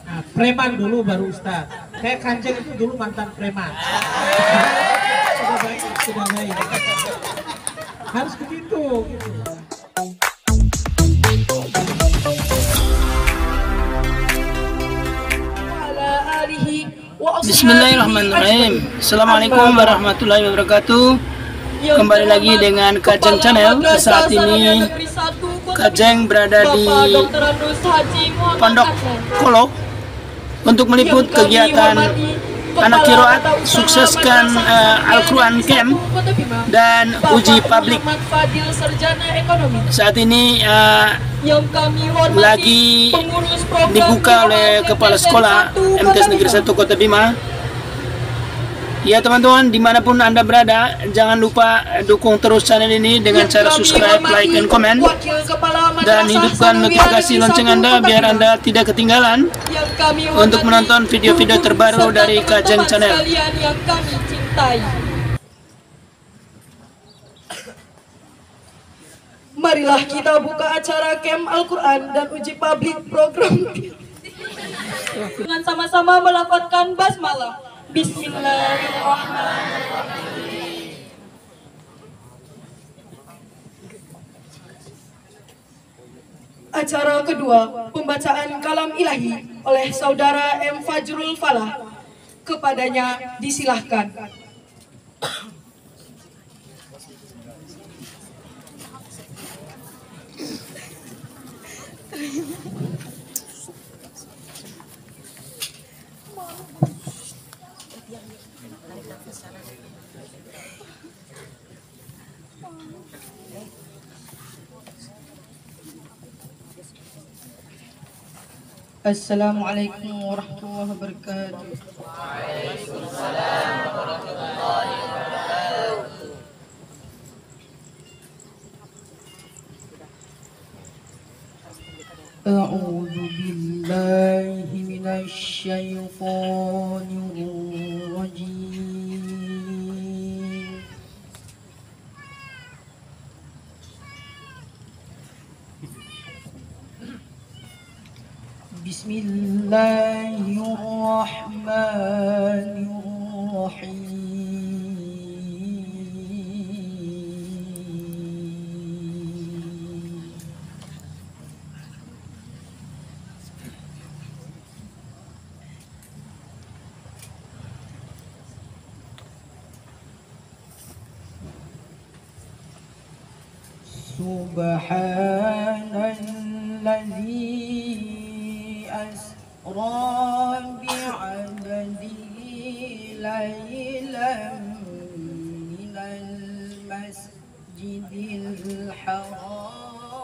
Nah, preman dulu baru Ustaz. Kayak Kanjeng itu dulu mantan preman. Sudah baik. Harus begitu. Bismillahirrahmanirrahim. Assalamualaikum warahmatullahi wabarakatuh. Kembali lagi dengan Kajeng Channel. Saat ini Kajeng berada di Pondok Kolo untuk meliput kegiatan anak kiroat sukseskan Al-Quran Camp dan uji publik. Saat ini lagi dibuka oleh Kepala Sekolah MTs Negeri 1 Kota Bima. Ya teman-teman, dimanapun Anda berada, jangan lupa dukung terus channel ini dengan cara subscribe, like, dan komen, dan hidupkan notifikasi lonceng Anda biar Anda tidak ketinggalan untuk menonton video-video terbaru dari Kajeng Channel. Marilah kita buka acara Camp Al-Quran dan uji publik program dengan sama-sama melafazkan basmalah. Bismillahirrahmanirrahim. Acara kedua, pembacaan kalam ilahi oleh Saudara M. Fajrul Falah. Kepadanya disilahkan. Assalamualaikum warahmatullahi wabarakatuh. Waalaikumsalam warahmatullahi wabarakatuh. A'udzu billahi minasy syaithanir rajim. Bismillahirrahmanirrahim. Subhanalladzi asra bi'abdihi laylan minal masjidil haram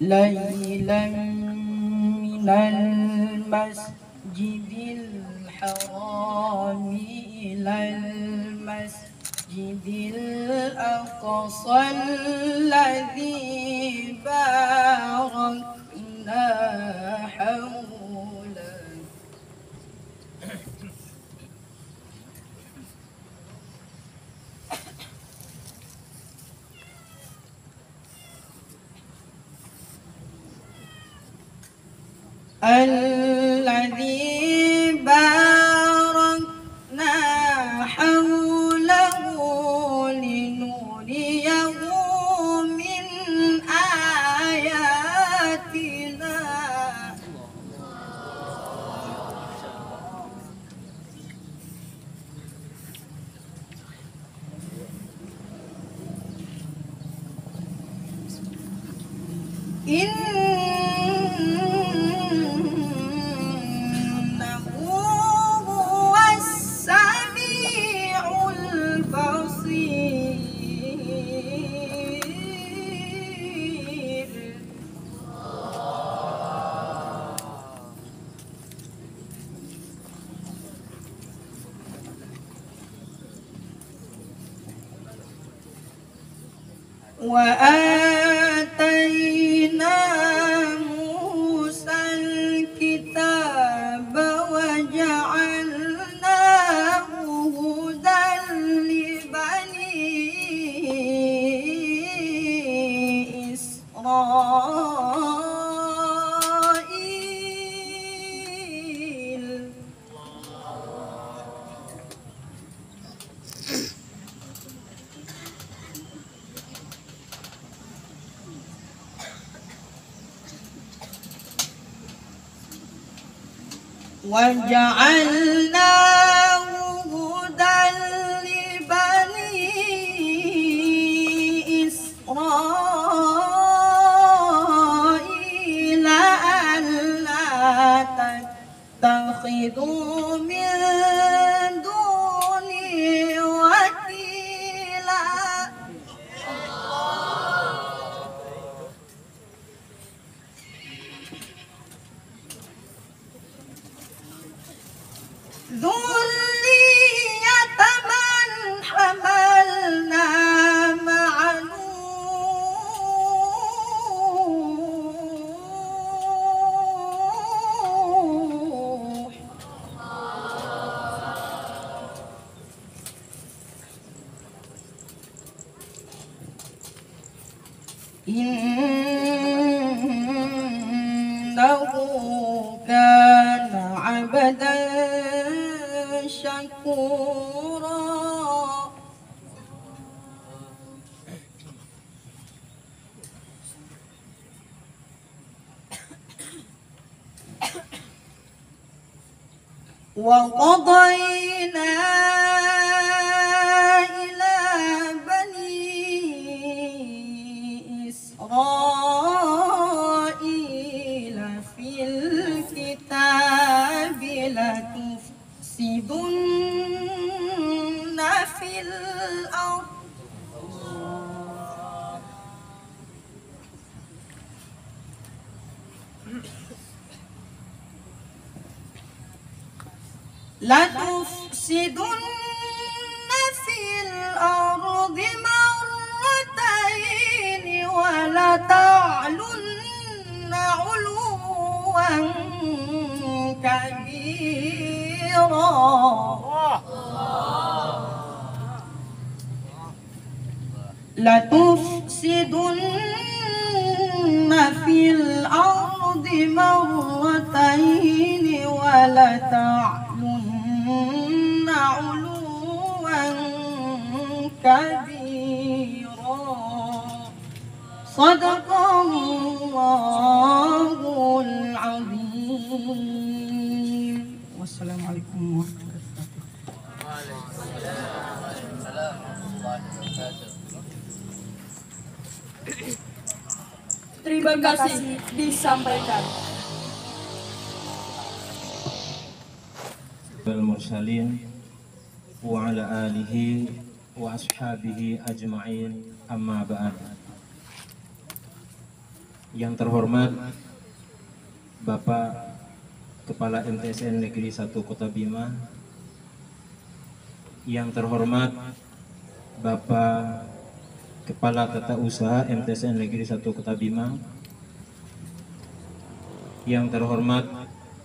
laylan minal masjidil haram ilal masjidil aqsa alladzi barakna hawla. Alladzi barakna hawlahu linuriyahu min ayatina. وآتينا موسى الكتاب وجعلناه هدى لبني إسرائيل وجعلناه هدى لبني إسرائيل ألا تتخذوا من دوني وكيلا ذرية من حملنا مع نوح إنه كان عبدا شكورا وقضينا إلى بني إسرائيل في الكتاب لتفسدن في الأرض في الأرض مرتين ولتعلن علوا كبيرا لتفسدن في الأرض مرتين ولتعلن علوا كبيرا صدق الله العظيم والسلام عليكم ورحمة الله Terima kasih disampaikan. Al-mursalin wa ala alihi wa ashabihi ajma'in amma ba'd. Yang terhormat Bapak Kepala MTSN Negeri 1 Kota Bima, yang terhormat Bapak Kepala Tata Usaha MTSN Negeri 1 Kota Bima, yang terhormat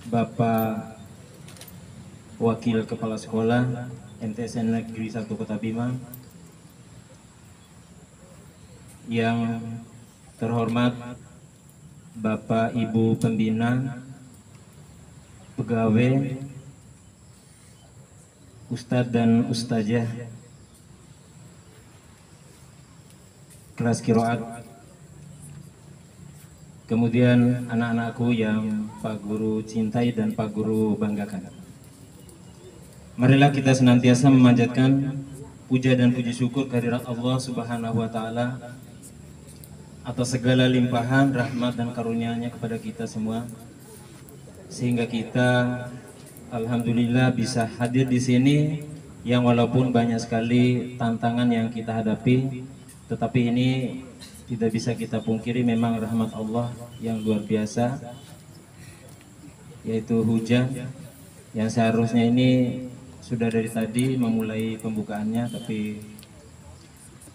Bapak Wakil Kepala Sekolah MTSN Negeri 1 Kota Bima, yang terhormat Bapak Ibu Pembina, pegawai, Ustadz dan Ustazah kelas kiroat, kemudian anak-anakku yang Pak Guru cintai dan Pak Guru banggakan. Marilah kita senantiasa memanjatkan puja dan puji syukur kehadirat Allah Subhanahu wa Ta'ala atas segala limpahan rahmat dan karunia-Nya kepada kita semua, sehingga kita alhamdulillah bisa hadir di sini, yang walaupun banyak sekali tantangan yang kita hadapi, tetapi ini tidak bisa kita pungkiri memang rahmat Allah yang luar biasa, yaitu hujan yang seharusnya ini sudah dari tadi memulai pembukaannya, tapi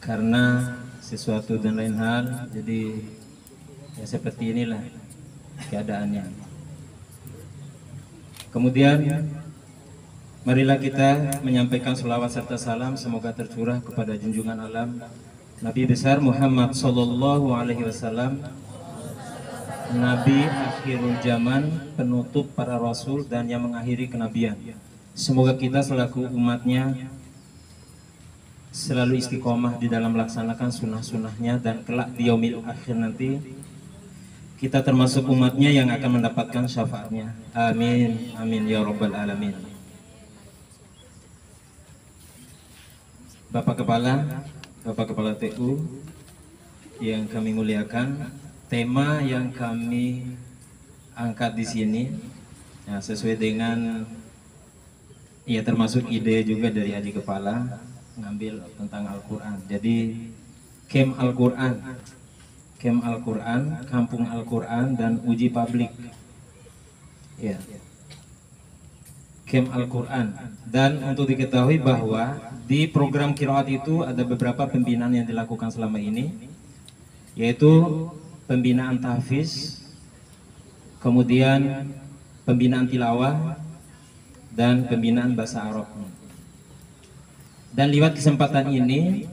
karena sesuatu dan lain hal. Jadi ya seperti inilah keadaannya. Kemudian marilah kita menyampaikan selawat serta salam semoga tercurah kepada junjungan alam Nabi besar Muhammad sallallahu alaihi wasallam, Nabi akhirul zaman, penutup para rasul dan yang mengakhiri kenabian. Semoga kita selaku umatnya selalu istiqomah di dalam melaksanakan sunnah-sunnahnya, dan kelak di yaumil akhir nanti kita termasuk umatnya yang akan mendapatkan syafaatnya. Amin, amin ya rabbal alamin. Bapak Kepala TU yang kami muliakan, tema yang kami angkat di sini ya, sesuai dengan ya termasuk ide juga dari adik kepala, ngambil tentang Al-Quran. Jadi camp Al-Quran, kampung Al-Quran dan uji publik ya, camp Al-Quran. Dan untuk diketahui bahwa di program qiraat itu ada beberapa pembinaan yang dilakukan selama ini, yaitu pembinaan tahfiz, kemudian pembinaan tilawah, dan pembinaan bahasa Arab. Dan lewat kesempatan ini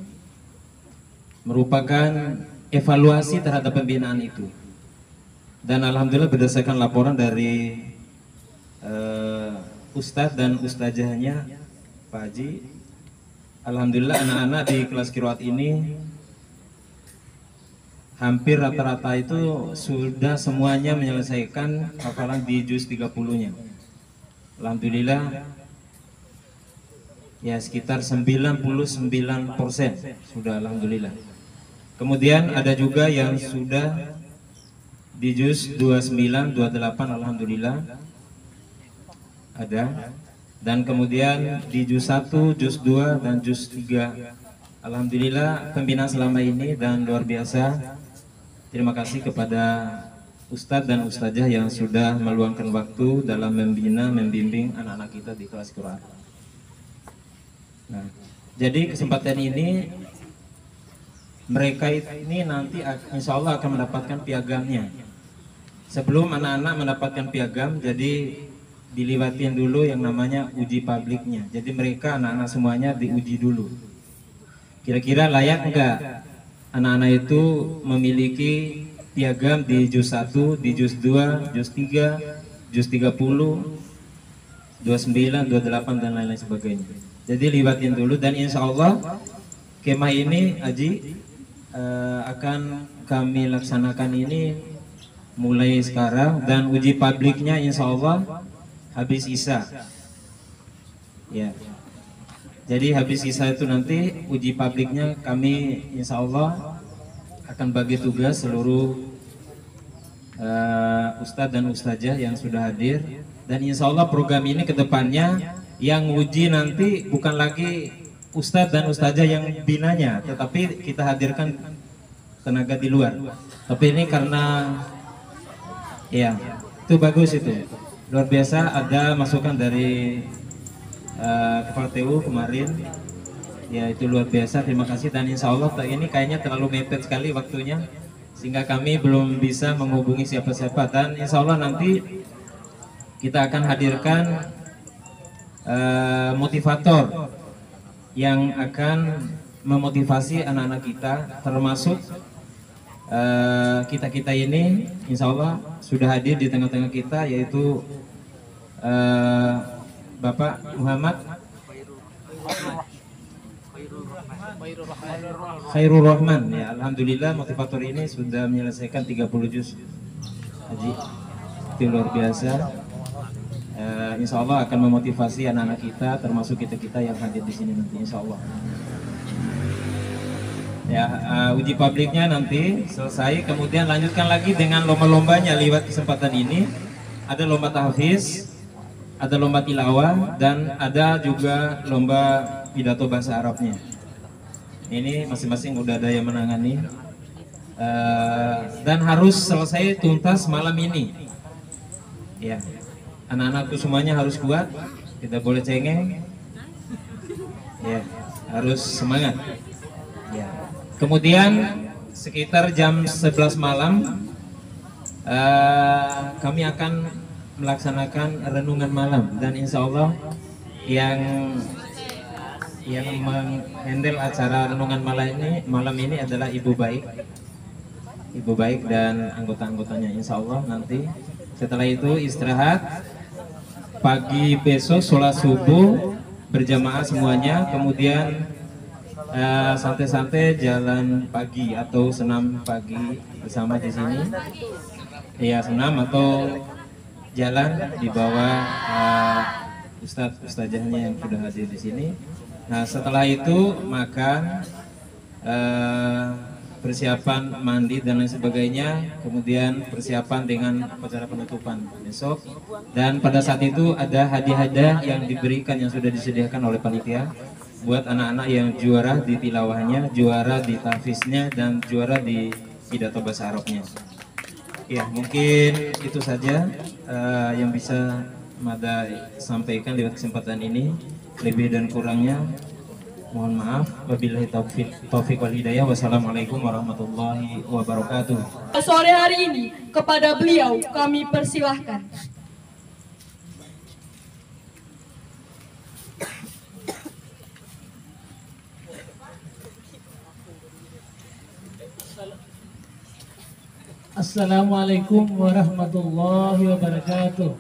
merupakan evaluasi terhadap pembinaan itu. Dan alhamdulillah berdasarkan laporan dari Ustadz dan Ustazahnya Pak Haji, alhamdulillah anak-anak di kelas qiraat ini hampir rata-rata itu sudah semuanya menyelesaikan hafalan di juz 30-nya. Alhamdulillah ya sekitar 99% sudah, alhamdulillah. Kemudian ada juga yang sudah di juz 29, 28, alhamdulillah ada. Dan kemudian di juz 1, juz 2 dan juz 3, alhamdulillah pembinaan selama ini. Dan luar biasa terima kasih kepada Ustadz dan Ustazah yang sudah meluangkan waktu dalam membina, membimbing anak-anak kita di kelas Quran. Nah, jadi kesempatan ini mereka ini nanti insya Allah akan mendapatkan piagamnya. Sebelum anak-anak mendapatkan piagam, jadi diliwatin dulu yang namanya uji publiknya. Jadi mereka anak-anak semuanya diuji dulu. Kira-kira layak enggak anak-anak itu memiliki piagam di juz 1, di juz 2, juz 3, juz 30, 29, 28 dan lain-lain sebagainya. Jadi libatin dulu, dan insya Allah kemah ini Haji akan kami laksanakan ini mulai sekarang, dan uji publiknya insya Allah habis Isya ya. Jadi habis Isya itu nanti uji publiknya kami insya Allah akan bagi tugas seluruh Ustadz dan Ustazah yang sudah hadir. Dan insya Allah program ini ke depannya yang uji nanti bukan lagi Ustadz dan Ustazah yang binanya, tetapi kita hadirkan tenaga di luar. Tapi ini karena ya itu bagus, itu luar biasa, ada masukan dari Kepala TU kemarin. Ya itu luar biasa, terima kasih. Dan insya Allah ini kayaknya terlalu mepet sekali waktunya, sehingga kami belum bisa menghubungi siapa-siapa. Dan insya Allah nanti kita akan hadirkan motivator yang akan memotivasi anak-anak kita, termasuk kita-kita ini insya Allah sudah hadir di tengah-tengah kita, yaitu Bapak Muhammad Khairul Rahman ya. Alhamdulillah motivator ini sudah menyelesaikan 30 juz Haji, itu luar biasa. Insya Allah akan memotivasi anak-anak kita, termasuk kita-kita yang hadir di sini nanti insya Allah. Ya, uji publiknya nanti selesai, kemudian lanjutkan lagi dengan lomba-lombanya. Lewat kesempatan ini ada lomba tahfiz, ada lomba tilawah, dan ada juga lomba pidato bahasa Arabnya. Ini masing-masing udah ada yang menangani, dan harus selesai tuntas malam ini. Ya, anak-anakku semuanya harus kuat, tidak boleh cengeng. Ya, harus semangat. Ya, Kemudian sekitar jam 11 malam kami akan melaksanakan renungan malam, dan insya Allah yang menghandle acara renungan malam ini adalah Ibu Baik dan anggota-anggotanya. Insya Allah nanti setelah itu istirahat, pagi besok sholat subuh berjamaah semuanya, kemudian santai-santai jalan pagi atau senam pagi bersama di sini. Ya, senam atau jalan di bawah ustadzahnya yang sudah hadir di sini. Nah, setelah itu makan, persiapan mandi dan lain sebagainya, kemudian persiapan dengan acara penutupan besok. Dan pada saat itu ada hadiah-hadiah yang diberikan yang sudah disediakan oleh panitia buat anak-anak yang juara di tilawahnya, juara di tahfiznya, dan juara di pidato bahasa Arabnya. Ya, mungkin itu saja yang bisa Mada sampaikan lewat kesempatan ini. Lebih dan kurangnya mohon maaf. Wabillahi taufiq wal hidayah. Wassalamualaikum warahmatullahi wabarakatuh. Sore hari ini kepada beliau kami persilahkan. Assalamualaikum warahmatullahi wabarakatuh.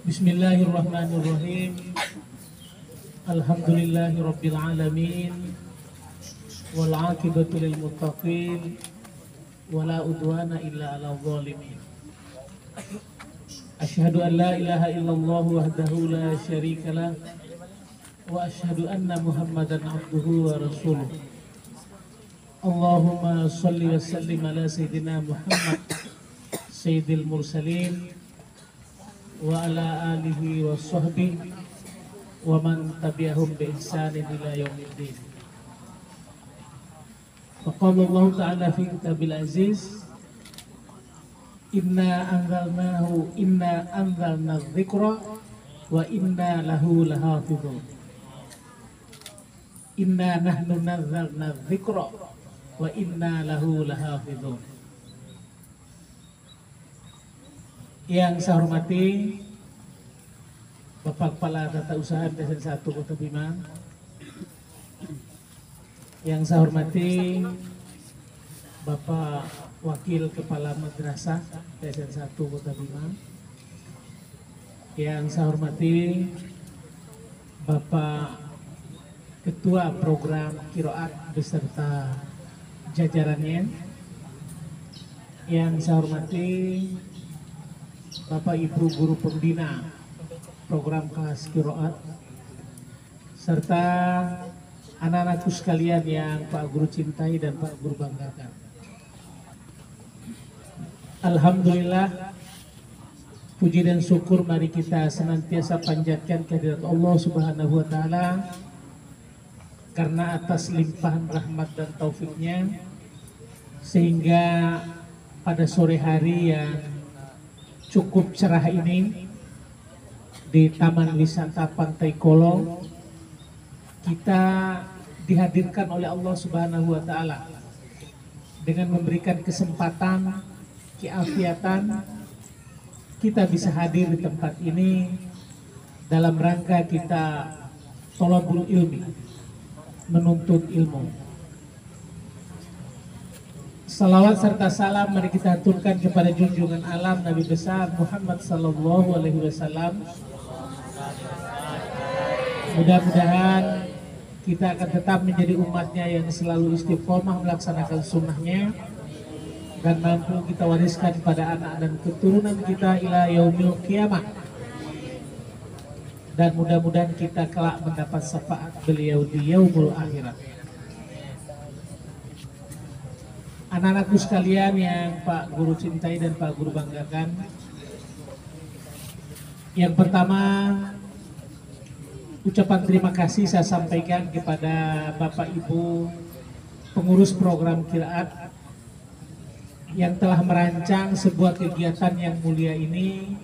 Bismillahirrahmanirrahim. Alhamdulillahi rabbil alamin. Wal aqibatu lil muttaqin. Wala udwana illa 'alal zalimin. Asyhadu an la ilaha illallah wahdahu la syarika lah. Wa asyhadu anna Muhammadan abduhu wa rasuluh. Allahumma salli wa sallim ala sayyidina Muhammad sayyidil mursalin wa ala alihi wa sahbihi wa man tabi'ahum bi ihsanin ila yaumiddin. Faqala Allah ta'ala fi kitabil aziz, inna anzalna dzikra wa inna lahu lahafizun. Inna nahnu nazzalna dzikra wa inna lahu lahafizun. Yang saya hormati Bapak Kepala Tata Usaha MTSN 1 Kota Bima, yang saya hormati Bapak Wakil Kepala Madrasah MTSN 1 Kota Bima, yang saya hormati Bapak Ketua Program Qiraat beserta jajarannya, yang saya hormati Bapak Ibu Guru Pembina Program Kelas Qiraat, serta anak-anakku sekalian yang Pak Guru cintai dan Pak Guru banggakan. Alhamdulillah, puji dan syukur mari kita senantiasa panjatkan kehadirat Allah Subhanahu wa Ta'ala, karena atas limpahan rahmat dan taufiknya sehingga pada sore hari yang cukup cerah ini di Taman Wisata Pantai Kolong kita dihadirkan oleh Allah Subhanahu wa Ta'ala dengan memberikan kesempatan, keafiatan, kita bisa hadir di tempat ini dalam rangka kita thalabul ilmi, menuntut ilmu. Salawat serta salam mari kita aturkan kepada junjungan alam Nabi besar Muhammad sallallahu alaihi wasallam. Mudah-mudahan kita akan tetap menjadi umatnya yang selalu istiqomah melaksanakan sunnahnya dan mampu kita wariskan pada anak dan keturunan kita ila yaumil qiyamah. Dan mudah-mudahan kita kelak mendapat syafaat beliau di yaumul akhirat. Anak-anakku sekalian yang Pak Guru cintai dan Pak Guru banggakan, yang pertama ucapan terima kasih saya sampaikan kepada Bapak Ibu pengurus program Qiraat yang telah merancang sebuah kegiatan yang mulia ini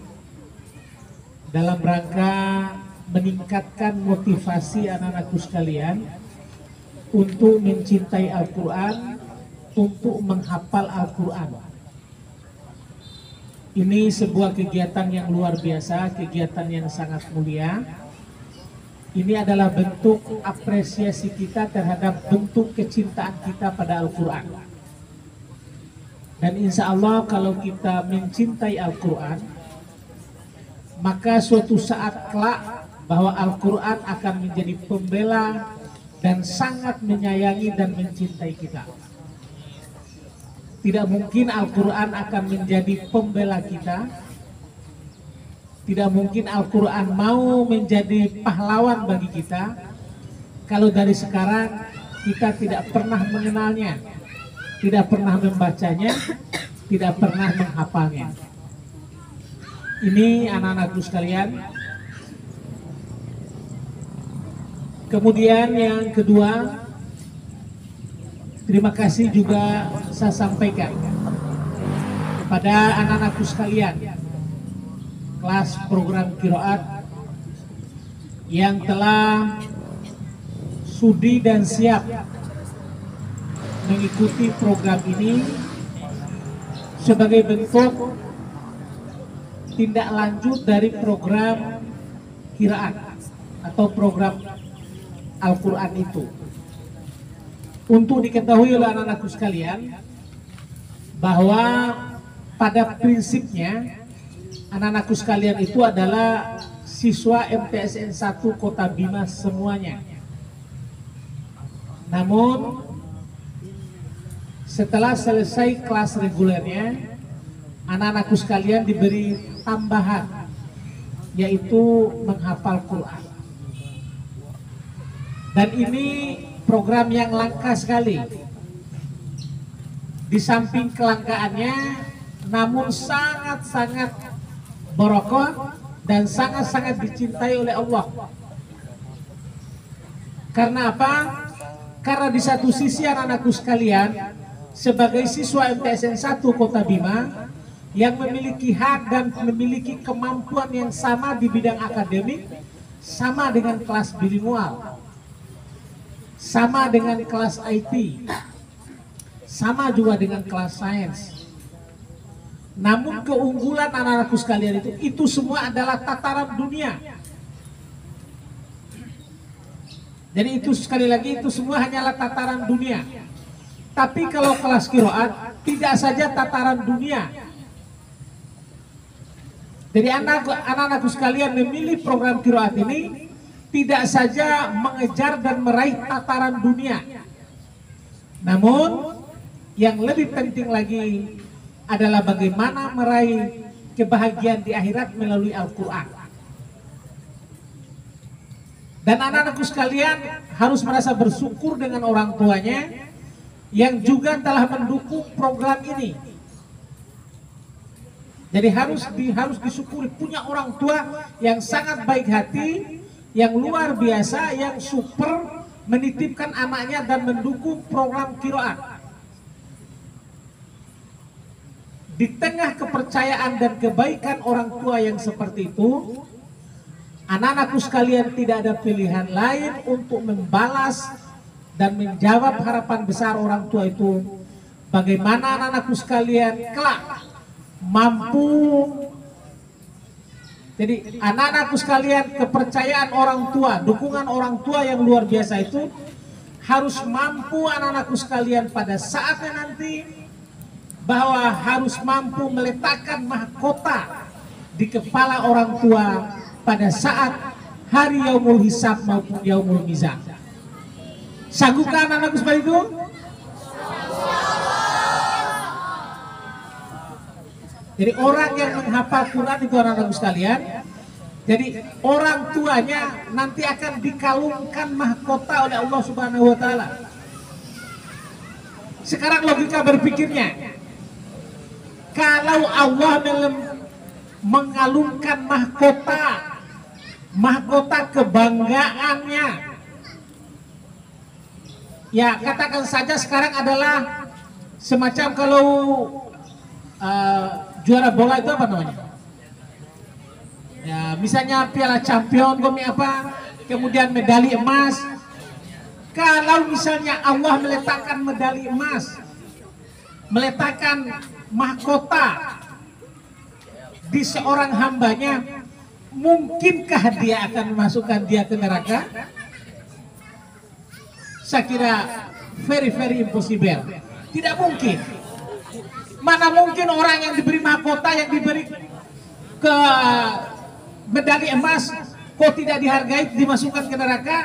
dalam rangka meningkatkan motivasi anak-anakku sekalian untuk mencintai Al-Quran, untuk menghafal Al-Quran. Ini sebuah kegiatan yang luar biasa, kegiatan yang sangat mulia. Ini adalah bentuk apresiasi kita terhadap bentuk kecintaan kita pada Al-Quran. Dan insya Allah kalau kita mencintai Al-Quran, maka suatu saat kelak bahwa Al-Quran akan menjadi pembela dan sangat menyayangi dan mencintai kita. Tidak mungkin Al-Quran akan menjadi pembela kita. Tidak mungkin Al-Quran mau menjadi pahlawan bagi kita kalau dari sekarang kita tidak pernah mengenalnya, tidak pernah membacanya, tidak pernah menghafalnya. Ini anak-anakku sekalian. Kemudian yang kedua, terima kasih juga saya sampaikan kepada anak-anakku sekalian kelas program qiraat yang telah sudi dan siap mengikuti program ini sebagai bentuk tindak lanjut dari program qiraat atau program Al-Quran itu. Untuk diketahui oleh anak-anakku sekalian bahwa pada prinsipnya anak-anakku sekalian itu adalah siswa MTSN 1 Kota Bima semuanya. Namun setelah selesai kelas regulernya, anak-anakku sekalian diberi tambahan, yaitu menghafal Quran. Dan ini program yang langka sekali. Di samping kelangkaannya, namun sangat-sangat barokah dan sangat-sangat dicintai oleh Allah. Karena apa? Karena di satu sisi anak-anakku sekalian, sebagai siswa MTSN 1 Kota Bima yang memiliki hak dan memiliki kemampuan yang sama di bidang akademik, sama dengan kelas bilingual, sama dengan kelas IT, sama juga dengan kelas sains. Namun keunggulan anak-anakku sekalian itu semua adalah tataran dunia. Jadi itu sekali lagi itu semua hanyalah tataran dunia. Tapi kalau kelas qiraat tidak saja tataran dunia. Jadi anak-anakku sekalian memilih program qiraat ini tidak saja mengejar dan meraih tataran dunia, namun yang lebih penting lagi adalah bagaimana meraih kebahagiaan di akhirat melalui Al-Quran. Dan anak-anakku sekalian harus merasa bersyukur dengan orang tuanya yang juga telah mendukung program ini. Jadi harus disyukuri, punya orang tua yang sangat baik hati, yang luar biasa, yang super menitipkan anaknya dan mendukung program qiraat. Di tengah kepercayaan dan kebaikan orang tua yang seperti itu, anak-anakku sekalian tidak ada pilihan lain untuk membalas dan menjawab harapan besar orang tua itu. Bagaimana anak-anakku sekalian kelak mampu. Jadi anak-anakku sekalian, kepercayaan orang tua, dukungan orang tua yang luar biasa itu harus mampu anak-anakku sekalian pada saatnya nanti, bahwa harus mampu meletakkan mahkota di kepala orang tua pada saat hari yaumul hisab maupun yaumul mizan. Sanggupkah anak-anakku seperti itu? Jadi orang yang menghafal Quran itu anak-anakku sekalian, jadi orang tuanya nanti akan dikalungkan mahkota oleh Allah Subhanahu wa Ta'ala. Sekarang logika berpikirnya, kalau Allah mengalungkan mahkota kebanggaannya, ya katakan saja sekarang adalah semacam kalau juara bola itu apa namanya? Ya, misalnya piala champion, kemudian medali emas. Kalau misalnya Allah meletakkan medali emas, meletakkan mahkota di seorang hambanya, mungkinkah dia akan memasukkan dia ke neraka? Saya kira very impossible. Tidak mungkin. Mana mungkin orang yang diberi mahkota, yang diberi ke medali emas, kok tidak dihargai, dimasukkan ke neraka?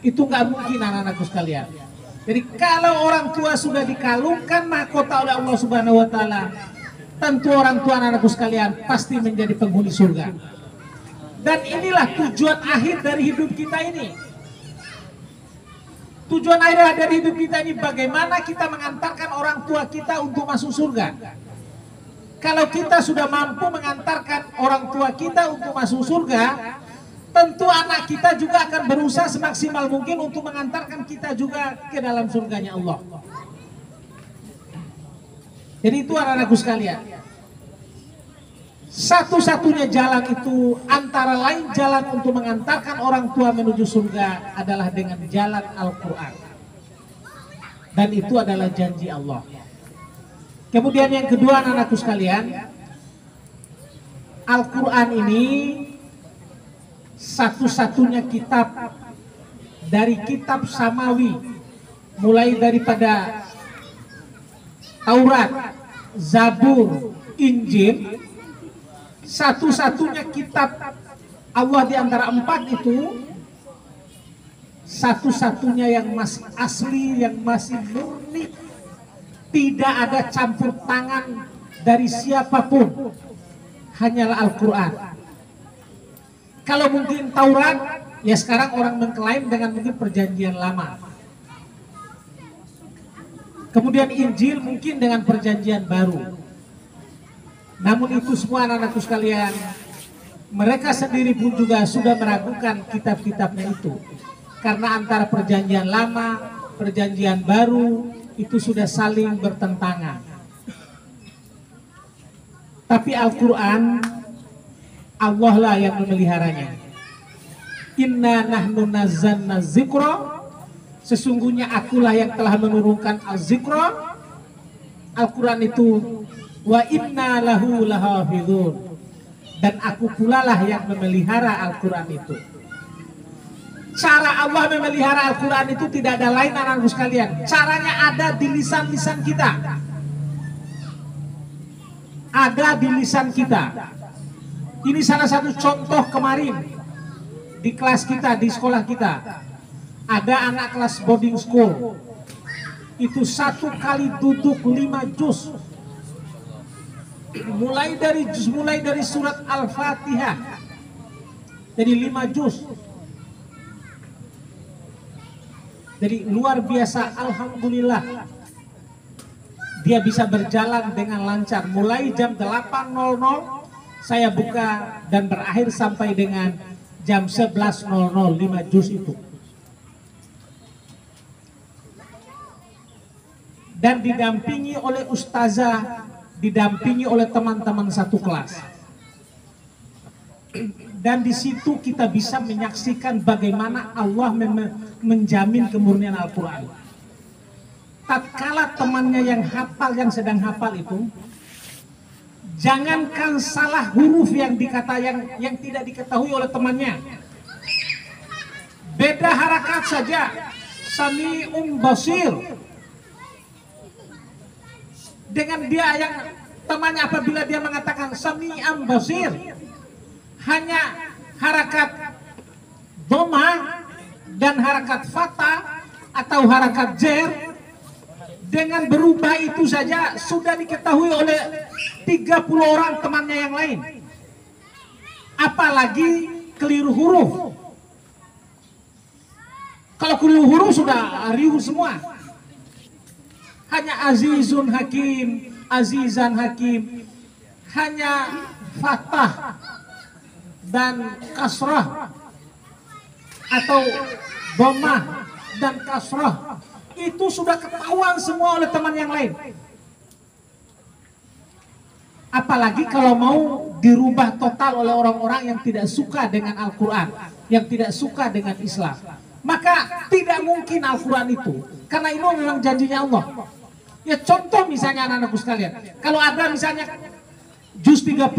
Itu nggak mungkin, anak-anakku sekalian. Jadi kalau orang tua sudah dikalungkan mahkota oleh Allah Subhanahu wa Ta'ala, tentu orang tua, anak-anakku sekalian, pasti menjadi penghuni surga. Dan inilah tujuan akhir dari hidup kita ini. Tujuan akhir dari hidup kita ini, bagaimana kita mengantarkan orang tua kita untuk masuk surga. Kalau kita sudah mampu mengantarkan orang tua kita untuk masuk surga, tentu anak kita juga akan berusaha semaksimal mungkin untuk mengantarkan kita juga ke dalam surganya Allah. Jadi itu anak-anakku sekalian, satu-satunya jalan itu, antara lain jalan untuk mengantarkan orang tua menuju surga, adalah dengan jalan Al-Quran. Dan itu adalah janji Allah. Kemudian yang kedua, anak-anakku sekalian, Al-Quran ini satu-satunya kitab dari kitab samawi, mulai daripada Taurat, Zabur, Injil, satu-satunya kitab Allah di antara 4 itu, satu-satunya yang masih asli, yang masih murni, tidak ada campur tangan dari siapapun, hanyalah Al-Quran. Kalau mungkin Taurat, ya sekarang orang mengklaim dengan mungkin perjanjian lama. Kemudian Injil mungkin dengan perjanjian baru. Namun itu semua, anak-anakku sekalian, mereka sendiri pun juga sudah meragukan kitab-kitabnya itu. Karena antara perjanjian lama, perjanjian baru, itu sudah saling bertentangan. Tapi Al-Quran, Allah lah yang memeliharanya. Inna nahnu nazzalna dzikra, sesungguhnya akulah yang telah menurunkan al-dzikra, Al-Quran itu, wa inna lahu lahafidhun, dan aku pula lah yang memelihara Al-Quran itu. Cara Allah memelihara Al-Quran itu tidak ada lain, anak-anakku sekalian. Caranya ada di lisan-lisan kita. Ada di lisan kita. Ini salah satu contoh kemarin di kelas kita, di sekolah kita. Ada anak kelas boarding school. Itu 1 kali duduk 5 juz. Mulai dari surat Al-Fatihah. Jadi 5 juz. Jadi luar biasa, alhamdulillah. Dia bisa berjalan dengan lancar. Mulai jam 8.00 saya buka dan berakhir sampai dengan jam 11.00, 5 juz itu. Dan didampingi oleh ustazah, didampingi oleh teman-teman satu kelas. Dan di situ kita bisa menyaksikan bagaimana Allah menjamin kemurnian Al-Quran. Tatkala temannya yang hafal, yang sedang hafal itu, jangankan salah huruf yang yang tidak diketahui oleh temannya, beda harakat saja, sami'un basir, dengan dia yang temannya apabila dia mengatakan sami'an basir, hanya harakat dhamma dan harakat fathah atau harakat jer, dengan berubah itu saja sudah diketahui oleh 30 orang temannya yang lain. Apalagi keliru huruf. Kalau keliru huruf sudah riuh semua. Hanya azizun hakim, azizan hakim, hanya fathah dan kasrah atau dhammah dan kasrah, itu sudah ketahuan semua oleh teman yang lain. Apalagi kalau mau dirubah total oleh orang-orang yang tidak suka dengan Al-Quran, yang tidak suka dengan Islam. Maka tidak mungkin Al-Quran itu, karena itu memang janjinya Allah. Ya contoh misalnya anak-anakku sekalian, kalau ada misalnya juz 30,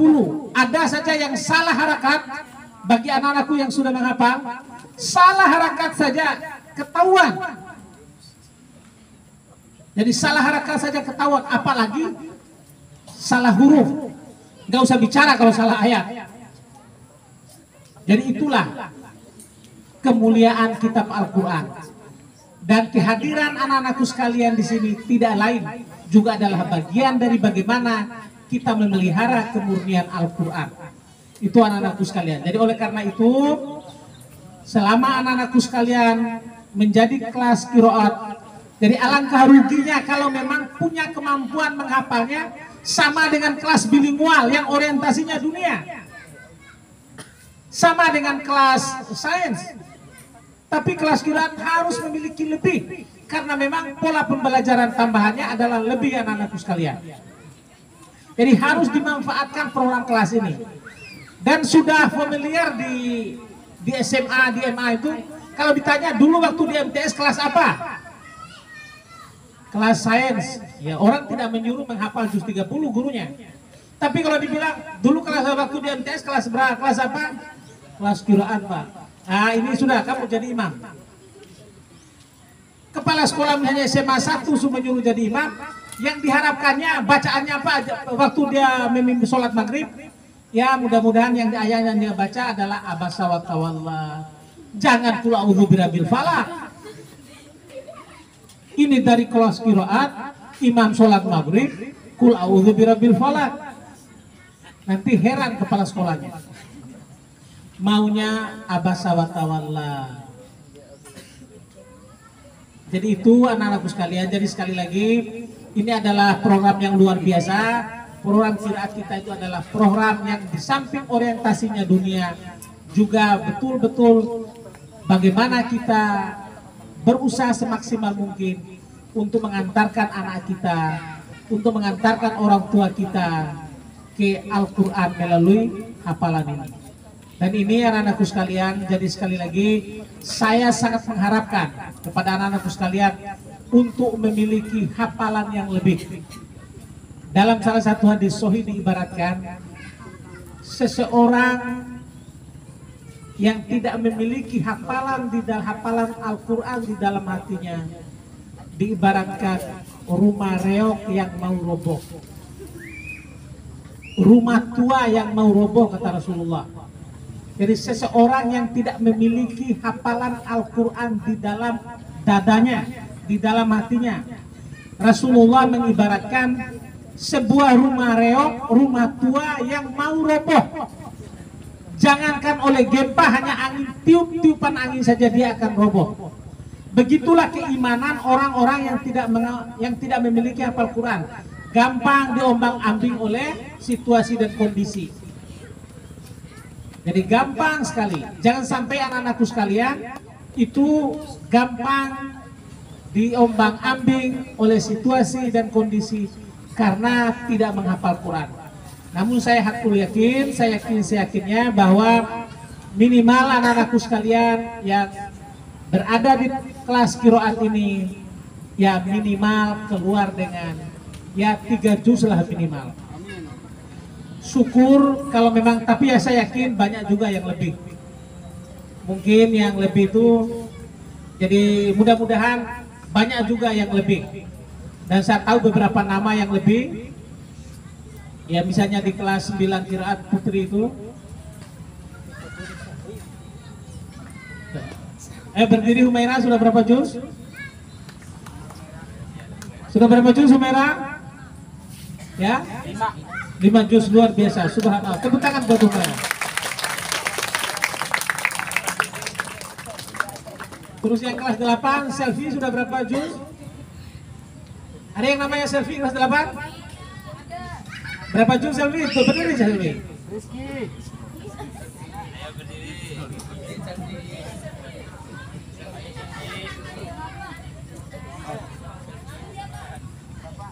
ada saja yang salah harakat, bagi anak-anakku yang sudah menghafal, salah harakat saja ketahuan. Jadi salah harakat saja ketahuan, apalagi salah huruf. Nggak usah bicara kalau salah ayat. Jadi itulah kemuliaan kitab Al-Quran. Dan kehadiran anak-anakku sekalian di sini tidak lain juga adalah bagian dari bagaimana kita memelihara kemurnian Al-Quran. Itu anak-anakku sekalian. Jadi oleh karena itu, selama anak-anakku sekalian menjadi kelas qiraat, jadi alangkah ruginya kalau memang punya kemampuan menghafalnya sama dengan kelas bilingual yang orientasinya dunia, sama dengan kelas sains. Tapi kelas qiraat harus memiliki lebih, karena memang pola pembelajaran tambahannya adalah lebih anak-anakku sekalian. Jadi harus dimanfaatkan program kelas ini. Dan sudah familiar di SMA, di MA itu, kalau ditanya dulu waktu di MTS kelas apa? Kelas sains. Ya orang tidak menyuruh menghafal juz 30 gurunya. Tapi kalau dibilang dulu kelas waktu di MTS kelas berapa? Kelas apa? Kelas qiraat, Pak. Nah ini sudah kamu jadi imam. Kepala sekolah misalnya SMA 1 sudah menyuruh jadi imam, yang diharapkannya bacaannya apa waktu dia memimpin sholat maghrib? Ya mudah-mudahan yang ayat yang dia baca adalah abasa wa tawalla. Jangan qul a'udzu birabbil falaq. Ini dari kelas qiraat, imam sholat maghrib, qul a'udzu birabbil falaq. Nanti heran kepala sekolahnya. Maunya abasa wa tawalla. Jadi itu anak-anakku sekalian. Jadi sekali lagi, ini adalah program yang luar biasa. Program qiraat kita itu adalah program yang di samping orientasinya dunia, juga betul-betul bagaimana kita berusaha semaksimal mungkin untuk mengantarkan anak kita, untuk mengantarkan orang tua kita ke Al-Quran melalui hafalan ini. Dan ini anak-anakku sekalian, jadi sekali lagi saya sangat mengharapkan kepada anak-anakku sekalian untuk memiliki hafalan yang lebih. Dalam salah satu hadis sahih diibaratkan, seseorang yang tidak memiliki hafalan di dalam hafalan Al-Quran di dalam hatinya diibaratkan rumah reok yang mau roboh, rumah tua yang mau roboh, kata Rasulullah. Jadi seseorang yang tidak memiliki hafalan Al-Quran di dalam dadanya, di dalam hatinya, Rasulullah mengibaratkan sebuah rumah reok, rumah tua yang mau roboh. Jangankan oleh gempa, hanya angin tiup-tiupan angin saja dia akan roboh. Begitulah keimanan orang-orang yang tidak memiliki hafal Quran. Gampang diombang-ambing oleh situasi dan kondisi. Jadi gampang sekali. Jangan sampai anak-anakku sekalian itu gampang diombang-ambing oleh situasi dan kondisi karena tidak menghafal Quran. Namun saya hakul yakin, saya yakinnya bahwa minimal anak-anakku sekalian yang berada di kelas qiraat ini ya minimal keluar dengan ya 3 juz lah minimal. Syukur kalau memang, tapi ya saya yakin banyak juga yang lebih. Mungkin yang lebih itu, jadi mudah-mudahan banyak juga yang lebih. Dan saya tahu beberapa nama yang lebih. Ya misalnya di kelas 9 qiraat putri itu. Berdiri Humaira sudah berapa juz? Sudah berapa juz Humaira? Ya? 5 juz, luar biasa, subhanallah. Tepuk tangan buat Humaira. Terus yang kelas 8, Selfie sudah berapa juz? Ada yang namanya Selfie kelas 8? Berapa juz Selfie? Tuh berdiri Selfie. Rizky.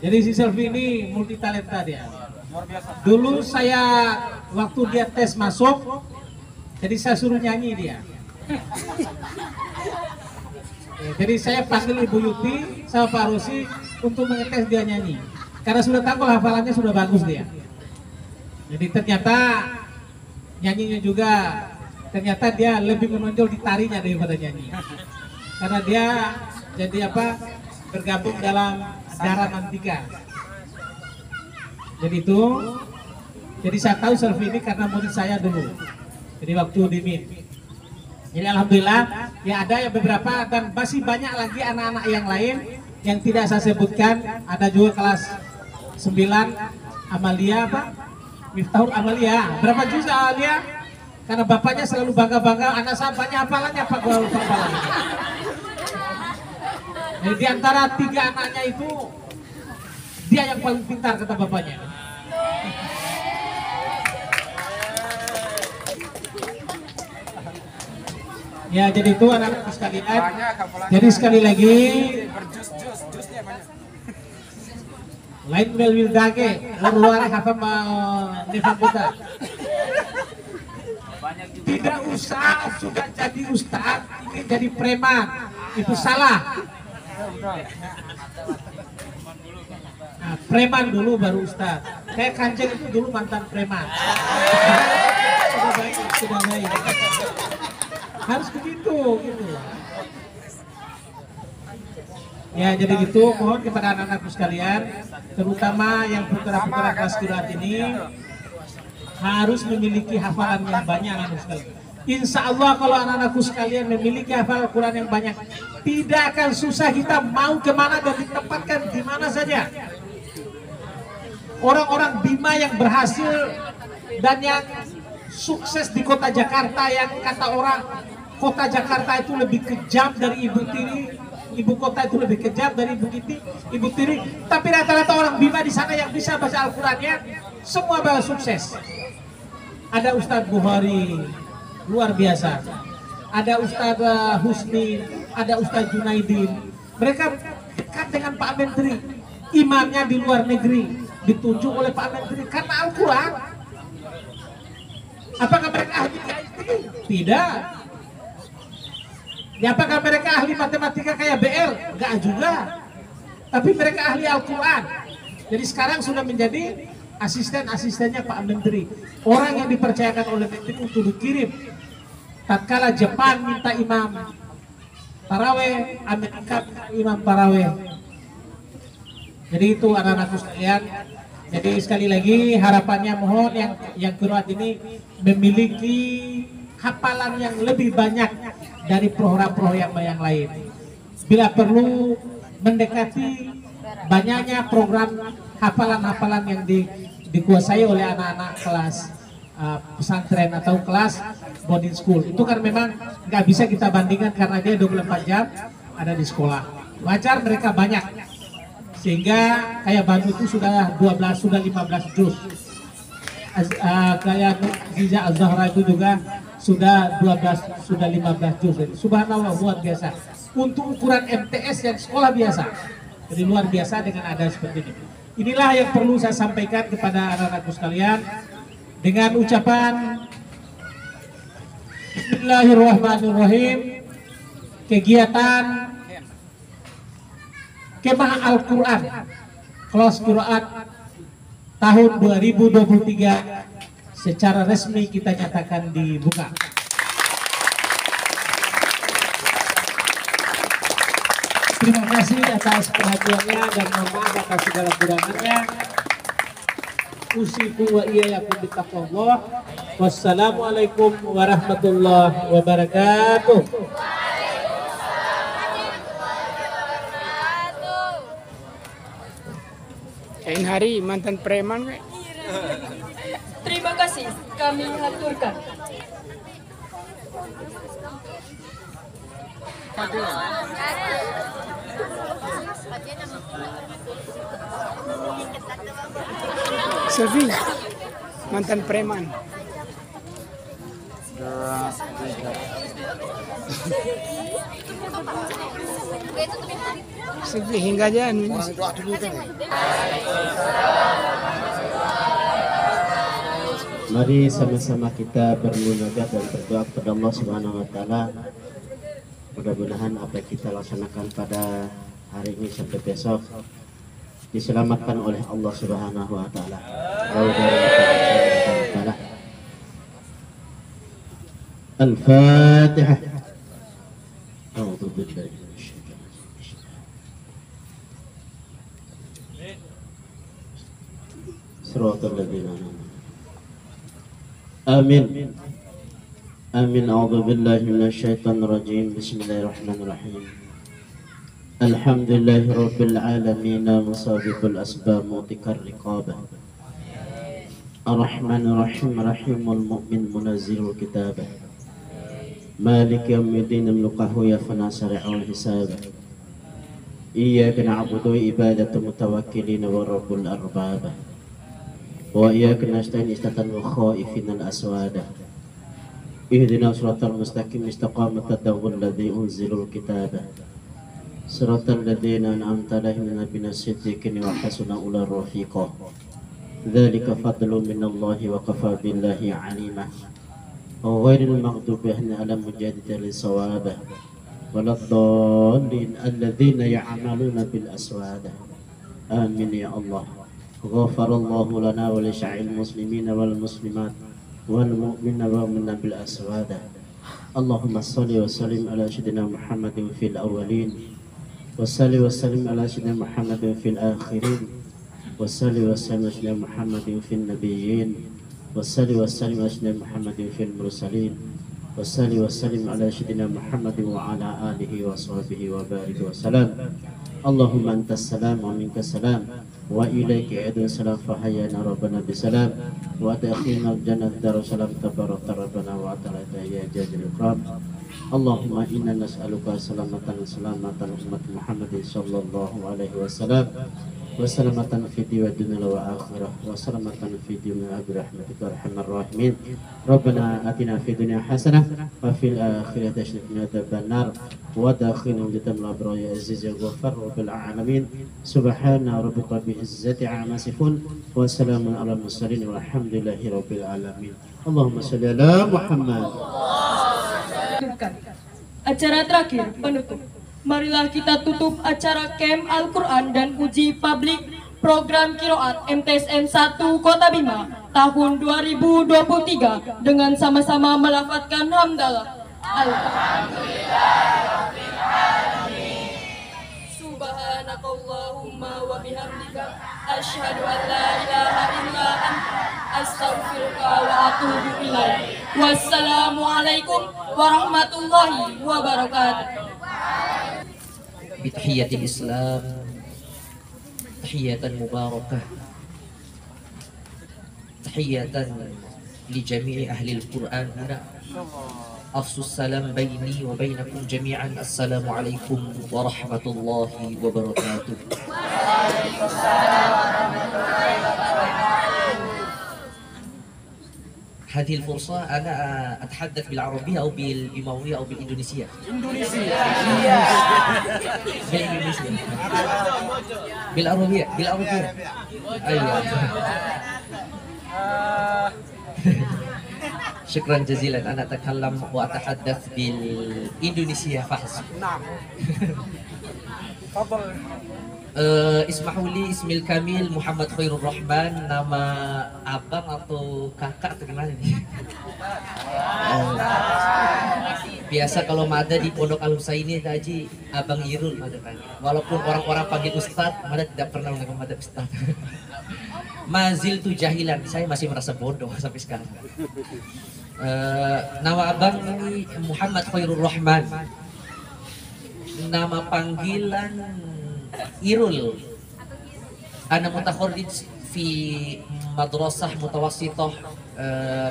Jadi si Selfie ini multi talenta dia. Dulu saya waktu dia tes masuk, jadi saya suruh nyanyi dia. Jadi saya panggil Ibu Yuti sama Pak Rosi untuk mengetes dia nyanyi. Karena sudah tahu hafalannya sudah bagus dia. Jadi ternyata nyanyinya juga, ternyata dia lebih menonjol di tarinya daripada nyanyi. Karena dia jadi bergabung dalam Dara Mantika. Jadi itu, jadi saya tahu Selvi ini karena murid saya dulu. Jadi waktu di MIN. Jadi alhamdulillah ya ada ya beberapa dan masih banyak lagi anak-anak yang lain yang tidak saya sebutkan. Ada juga kelas 9 Amalia Miftahul Amalia. Berapa juz Amalia? Karena bapaknya selalu bangga-bangga anak saya banyak hafalannya Pak hafalan. Jadi di antara 3 anaknya itu dia yang paling pintar kata bapaknya. Ya jadi itu anak-anak sekalian. Jadi sekali lagi lain wil dage luar hafal nifam kita. Tidak usah sudah jadi ustaz ingin jadi preman, itu salah. Nah, preman dulu baru ustaz. Kayak Kanjeng itu dulu mantan preman. Sudah baik, sudah baik. Harus begitu gitu. Ya jadi gitu, mohon kepada anak-anakku sekalian, terutama yang putra-putra kelas Qiraat ini harus memiliki hafalan yang banyak anak-anak sekalian. Insya Allah kalau anak-anakku sekalian memiliki hafalan Quran yang banyak, tidak akan susah kita mau kemana dan ditempatkan di mana saja. Orang-orang Bima yang berhasil dan yang sukses di kota Jakarta, yang kata orang kota Jakarta itu lebih kejam dari ibu tiri, ibu kota itu lebih kejam dari ibu tiri, tapi rata-rata orang Bima di sana yang bisa baca Al-Qurannya semua bakal sukses. Ada Ustadz Bukhari luar biasa, ada Ustadz Husni, ada Ustadz Junaidin, mereka dekat dengan Pak Menteri, imamnya di luar negeri ditunjuk oleh Pak Menteri karena Al-Quran. Apakah mereka ahli IT? Tidak. Ya, apakah mereka ahli matematika kayak BL? Enggak juga. Tapi mereka ahli Al-Quran. Jadi sekarang sudah menjadi asisten-asistennya Pak Menteri. Orang yang dipercayakan oleh Menteri untuk dikirim. Tatkala Jepang minta imam taraweh, Amerika imam taraweh. Jadi itu anak-anakku sekalian. Jadi sekali lagi harapannya mohon yang Qiraat ini memiliki hafalan yang lebih banyak dari program-program yang lain. Bila perlu mendekati banyaknya program hafalan-hafalan yang dikuasai oleh anak-anak kelas pesantren atau kelas boarding school. Itu kan memang nggak bisa kita bandingkan karena dia 24 jam ada di sekolah. Wajar mereka banyak. Sehingga kayak Bandung itu sudah 15 juz. Kayak Ziza Az-Zahra itu juga sudah 15 juz. Subhanallah, luar biasa. Untuk ukuran MTS yang sekolah biasa. Jadi luar biasa dengan ada seperti ini. Inilah yang perlu saya sampaikan kepada anak-anakku sekalian dengan ucapan Bismillahirrahmanirrahim. Kegiatan Kemah Al-Quran kelas Qiraat tahun 2023 secara resmi kita nyatakan dibuka. Terima kasih atas perhatiannya dan mohon maaf atas segala kurangannya. Usiku wa iyyakum bittaqwallah. Wassalamualaikum warahmatullahi wabarakatuh. Lain hari mantan preman kayak. Terima kasih kami haturkan. Selvi, mantan preman. Selvi hingga aja. Mari sama-sama kita bermunajat dan berdoa kepada Allah Subhanahu wa taala. Mudah-mudahan apa yang kita laksanakan pada hari ini sampai besok diselamatkan oleh Allah Subhanahu wa taala. Al-Fatihah. A'udzu billahi minasyaitonir rajim. Shiratal ladzina an'amta. Amin. Amin. A'udzu billahi minasyaitonir rajim. Bismillahirrahmanirrahim. Alhamdulillahi rabbil alamin, musabbiqul asbab, mutikar riqab. Ar-Rahmanir Rahim, Rahimul Mu'min, Munazzilul Kitab. Malik yaumiddin, amluqahu ya fanasari'ul hisab. Iyyaka na'budu wa ibadatu mutawakkilin wa rabbul arbab. Wa iyyaka nasta'in istatanul khaifin al-aswada. Ihdina siratal mustaqim, istaqamatat dawul ladzi unzilul kitaba. Siratal ladzina an'amta 'alaihim minas siddiqin wa hasuna ulai rafiqa. Dzalika fadlun minallahi wa kafa billahi 'alima. Ghairil maghdubi 'alaihim mujadidil sawaba. Waladdallin alladzina ya'maluna bil aswada. Amin ya Allah. Ghafarallahu lana wa li sya'il muslimina wal muslimat wal mu'minina wal mu'minat bil aswada. Allahumma shalli wa sallim ala sayyidina Muhammadin fil awwalin wa salli wa sallim ala sayyidina Muhammadin fil akhirin wa salli wa sallim ala sayyidina Muhammadin fil nabiyyin wa salli wa sallim ala sayyidina Muhammadin fil mursalin wa salli wa sallim ala sayyidina Muhammadin wa ala alihi wa sahbihi wa barik wa salam. Allahumma antas salam wa minkas salam wa ilaika ya'udhu salam fahayyana rabbana bisalam wa adkhilna al-jannata darussalam tabarakta rabbana wa ta'ala ya jazil ikram. Allahumma inna nas'aluka salamatan umat Muhammadin sallallahu alaihi wasallam wa salamatan fi dunya wa akhirah wa salamatan fi dunya bi rahmatika arhamar rahimin. Rabbana atina fid dunya hasanah wa fil akhirati hasanah wa qina adzabannar wa adkhilna jannatal abrar ya aziz ya ghaffar rabbil alamin. Subhana rabbika rabbil izzati amma yasifun wa salamun alal mursalin walhamdulillahi rabbil alamin. Allahumma shalli ala Muhammad. Acara terakhir penutup. Marilah kita tutup acara Camp Al-Quran dan Uji Publik Program Qiraat MTSN 1 Kota Bima tahun 2023 dengan sama-sama melafadzkan hamdalah. Alhamdulillahirrahmanirrahim. Subhanakallahumma wa bihamdika asyhadu an la ilaha illa anta astaghfiruka wa atubu ilaik. Wassalamualaikum warahmatullahi wabarakatuh. Bitahiyatil Islam, tahiyatan mubarakah, tahiyatan li jami'i ahli al-Quran. Afsus salam baini wa bainakum jami'an. Assalamualaikum warahmatullahi wabarakatuh. هذه الفرصة أنا أتحدث بالعربية أو بالإموية أو بالإندونيسية. بالإندونيسية. بالعربية. أيوة. شكرا جزيلا. أنا أتكلم وأتحدث بالإندونيسية فحسب. نعم. تفضل. Ismahuli Ismil Kamil Muhammad Khairul Rahman. Nama abang atau kakak atau gimana nih? Biasa kalau Mada di Pondok Al-Husaini Haji Abang Irul Mada panggil. Walaupun orang-orang panggil Ustadz, Mada tidak pernah mengenal Mada Ustadz. Mazil tu jahilan, saya masih merasa bodoh sampai sekarang. Nama abang ini Muhammad Khairul Rahman. Nama panggilan Irul. Ana mutakharrij fi madrasah mutawassithah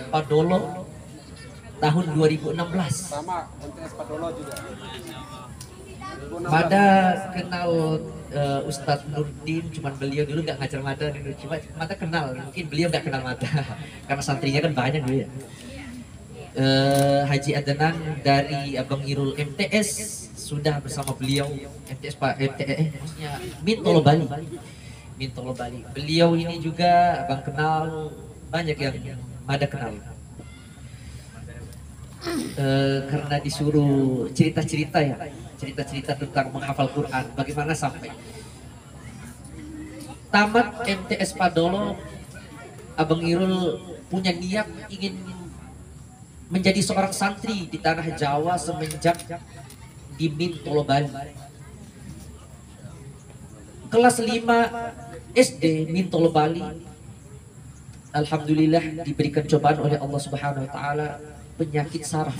Padolo tahun 2016. Sama MTS Padolo juga. Mada kenal Ustadz Nurdin, cuman beliau dulu nggak ngajar Mada dulu. Cuma Mada kenal, mungkin beliau nggak kenal Mada karena santrinya kan banyak dulu ya. Haji Adnan dari Abang Irul MTS sudah bersama beliau MTS maksudnya Mintolo Bali. Beliau ini juga abang kenal banyak yang Mada kenal. Karena disuruh cerita-cerita ya, cerita-cerita tentang menghafal Quran. Bagaimana sampai tamat MTS Padolo, Abang Irul punya niat ingin menjadi seorang santri di tanah Jawa semenjak di Mintolo Bali. Kelas 5 SD Mintolo Bali, alhamdulillah diberikan cobaan oleh Allah Subhanahu wa taala penyakit saraf.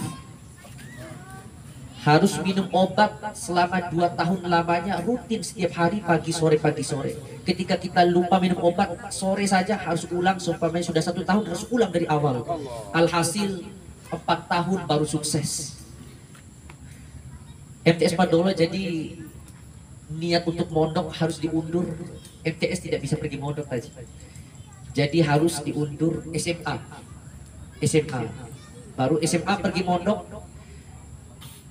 Harus minum obat selama 2 tahun lamanya, rutin setiap hari pagi sore pagi sore. Ketika kita lupa minum obat sore saja harus ulang, seumpamanya sudah 1 tahun harus ulang dari awal. Alhasil 4 tahun baru sukses. MTS Padolo jadi niat untuk mondok harus diundur. MTS tidak bisa pergi mondok tadi. Jadi harus diundur SMA. Baru SMA pergi mondok.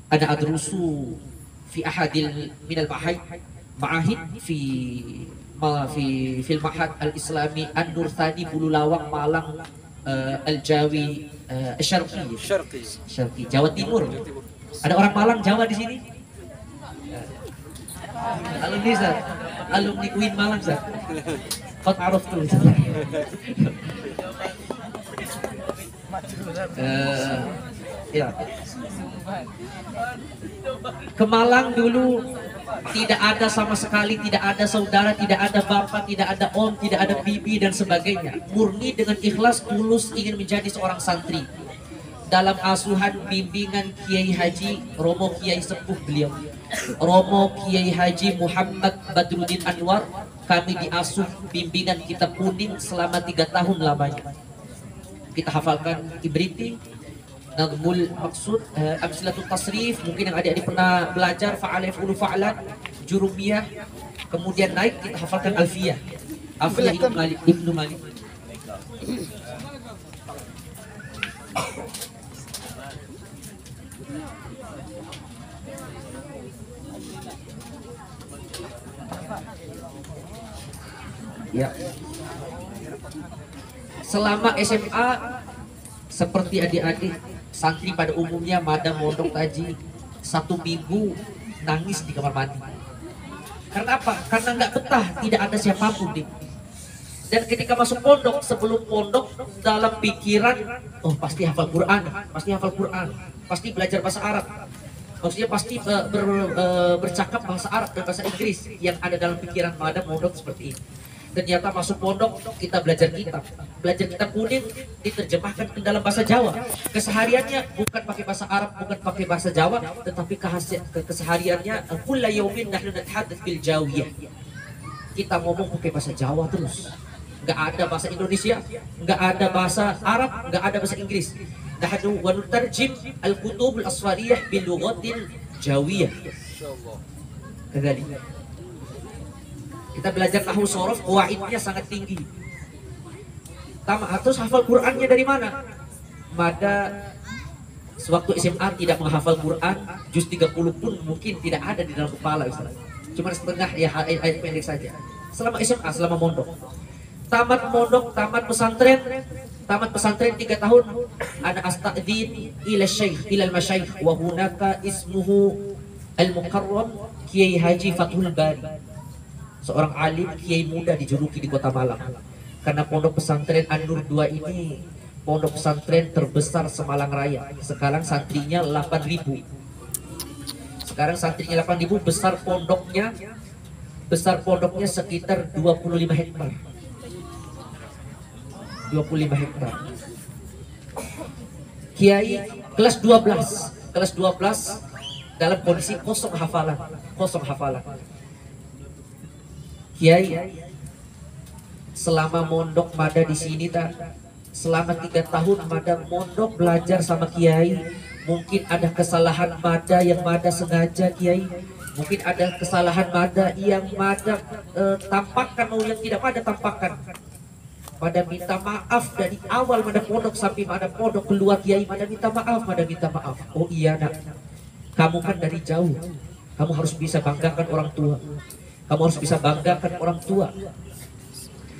Ada adrusu fi ahadil minal ma'ahid fil ma'had al-islami An-Nur Thani Bulu Lawang Malang Al-Jawi Syarqi Jawa Timur. Ada orang Malang Jawa di sini? Alumni Zat, alumni UIN Malang Zat. Qad araftu. Ya. Ke Malang dulu tidak ada sama sekali, tidak ada saudara, tidak ada bapak, tidak ada om, tidak ada bibi dan sebagainya. Murni dengan ikhlas tulus ingin menjadi seorang santri. Dalam asuhan bimbingan Kiai Haji Romo Kiai Sepuh beliau, Romo Kiai Haji Muhammad Badruddin Anwar, kami diasuh bimbingan kitab kuning selama 3 tahun lamanya. Kita hafalkan Ibriti, Nadmul Maksud, Amsilatul Tasrif, mungkin yang adik-adik pernah belajar Fa'alif Ulu Fa'alan, Jurumiyah, kemudian naik kita hafalkan Alfiyah Ibnu Malik. Ya. Selama SMA seperti adik-adik santri pada umumnya mada mondok taji 1 minggu nangis di kamar mandi. Karena apa? Karena nggak betah, tidak ada siapapun di. Dan ketika masuk pondok, sebelum pondok dalam pikiran, oh pasti hafal Quran, pasti belajar bahasa Arab. Maksudnya pasti bercakap bahasa Arab dan bahasa Inggris yang ada dalam pikiran mada mondok seperti ini. Ternyata masuk pondok kita belajar kitab kuning diterjemahkan ke dalam bahasa Jawa. Kesehariannya bukan pakai bahasa Arab, bukan pakai bahasa Jawa, tetapi kesehariannya kulla yaumin nahnu natahadats bil jawiyah. Kita ngomong pakai bahasa Jawa terus. Nggak ada bahasa Indonesia, nggak ada bahasa Arab, nggak ada bahasa Inggris. Nahnu wa nutarjim al-kutub al-asfariyah bil lughatil jawiyah. Kembali. Kita belajar nahwu shorof, qawaidnya sangat tinggi. Terus hafal Qur'annya dari mana? Mada sewaktu SMA tidak menghafal Qur'an, juz 30 pun mungkin tidak ada di dalam kepala Ustaz. Cuma setengah ya ayat pendek saja. Selama SMA, selama mondok. Tamat mondok, tamat pesantren 3 tahun, ana astadzin ila syekh, ila al-masyayikh wa hunaka ismuhu al-mukarram Kiai Haji Fathul Bari. Seorang alim kiai muda dijuluki di Kota Malang. Karena pondok pesantren An-Nur 2 ini pondok pesantren terbesar Semalang Raya. Sekarang santrinya 8.000. Besar pondoknya sekitar 25 hektar. 25 hektar. Kiai kelas 12 dalam kondisi kosong hafalan. Kiai selama mondok mada di sini selama 3 tahun mada mondok belajar sama Kiai. Mungkin ada kesalahan mada yang mada sengaja Kiai, mungkin ada kesalahan mada yang mada tampakkan atau yang tidak mada tampakkan. Mada minta maaf dari awal mada pondok sampai mada pondok keluar Kiai, mada minta maaf. Oh iya nak, kamu kan dari jauh, kamu harus bisa banggakan orang tua.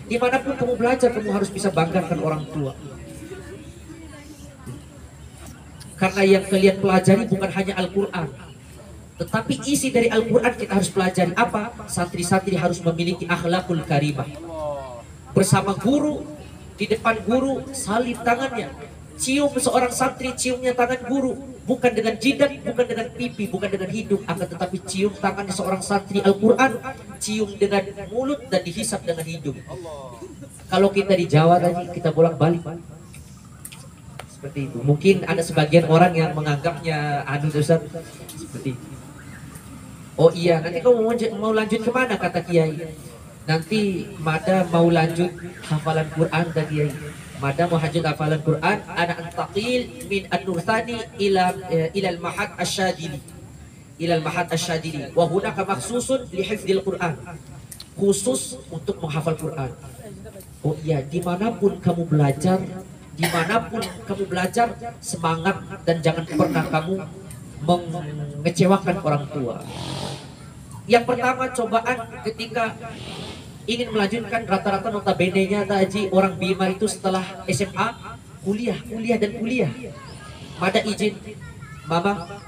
Dimanapun kamu belajar, kamu harus bisa banggakan orang tua. Karena yang kalian pelajari bukan hanya Al-Quran, tetapi isi dari Al-Quran kita harus pelajari. Apa? Santri-santri harus memiliki akhlakul karimah. Bersama guru, di depan guru, salib tangannya. Cium seorang santri, ciumnya tangan guru. Bukan dengan jidat, bukan dengan pipi, bukan dengan hidung, akan tetapi cium tangannya seorang santri Al-Quran, cium dengan mulut dan dihisap dengan hidung. Kalau kita di Jawa tadi, kita bolak-balik seperti itu. Mungkin ada sebagian orang yang menganggapnya Ustaz seperti itu. Oh iya, nanti kamu mau lanjut kemana, kata Kiai? Nanti Mada mau lanjut hafalan Quran, kata Kiai. Mada mau lanjut hafalan Quran, ana antaqil min an-nurthani ila al-mahad asyadili. Ila al-mahad asyadili. Wa hunaka makhsusun li hifdzil Quran. Khusus untuk menghafal Quran. Oh iya, dimanapun kamu belajar, semangat dan jangan pernah kamu mengecewakan orang tua. Yang pertama, cobaan ketika ingin melanjutkan, rata-rata notabene-nya Haji orang Bima itu setelah SMA kuliah. Mada izin, Mama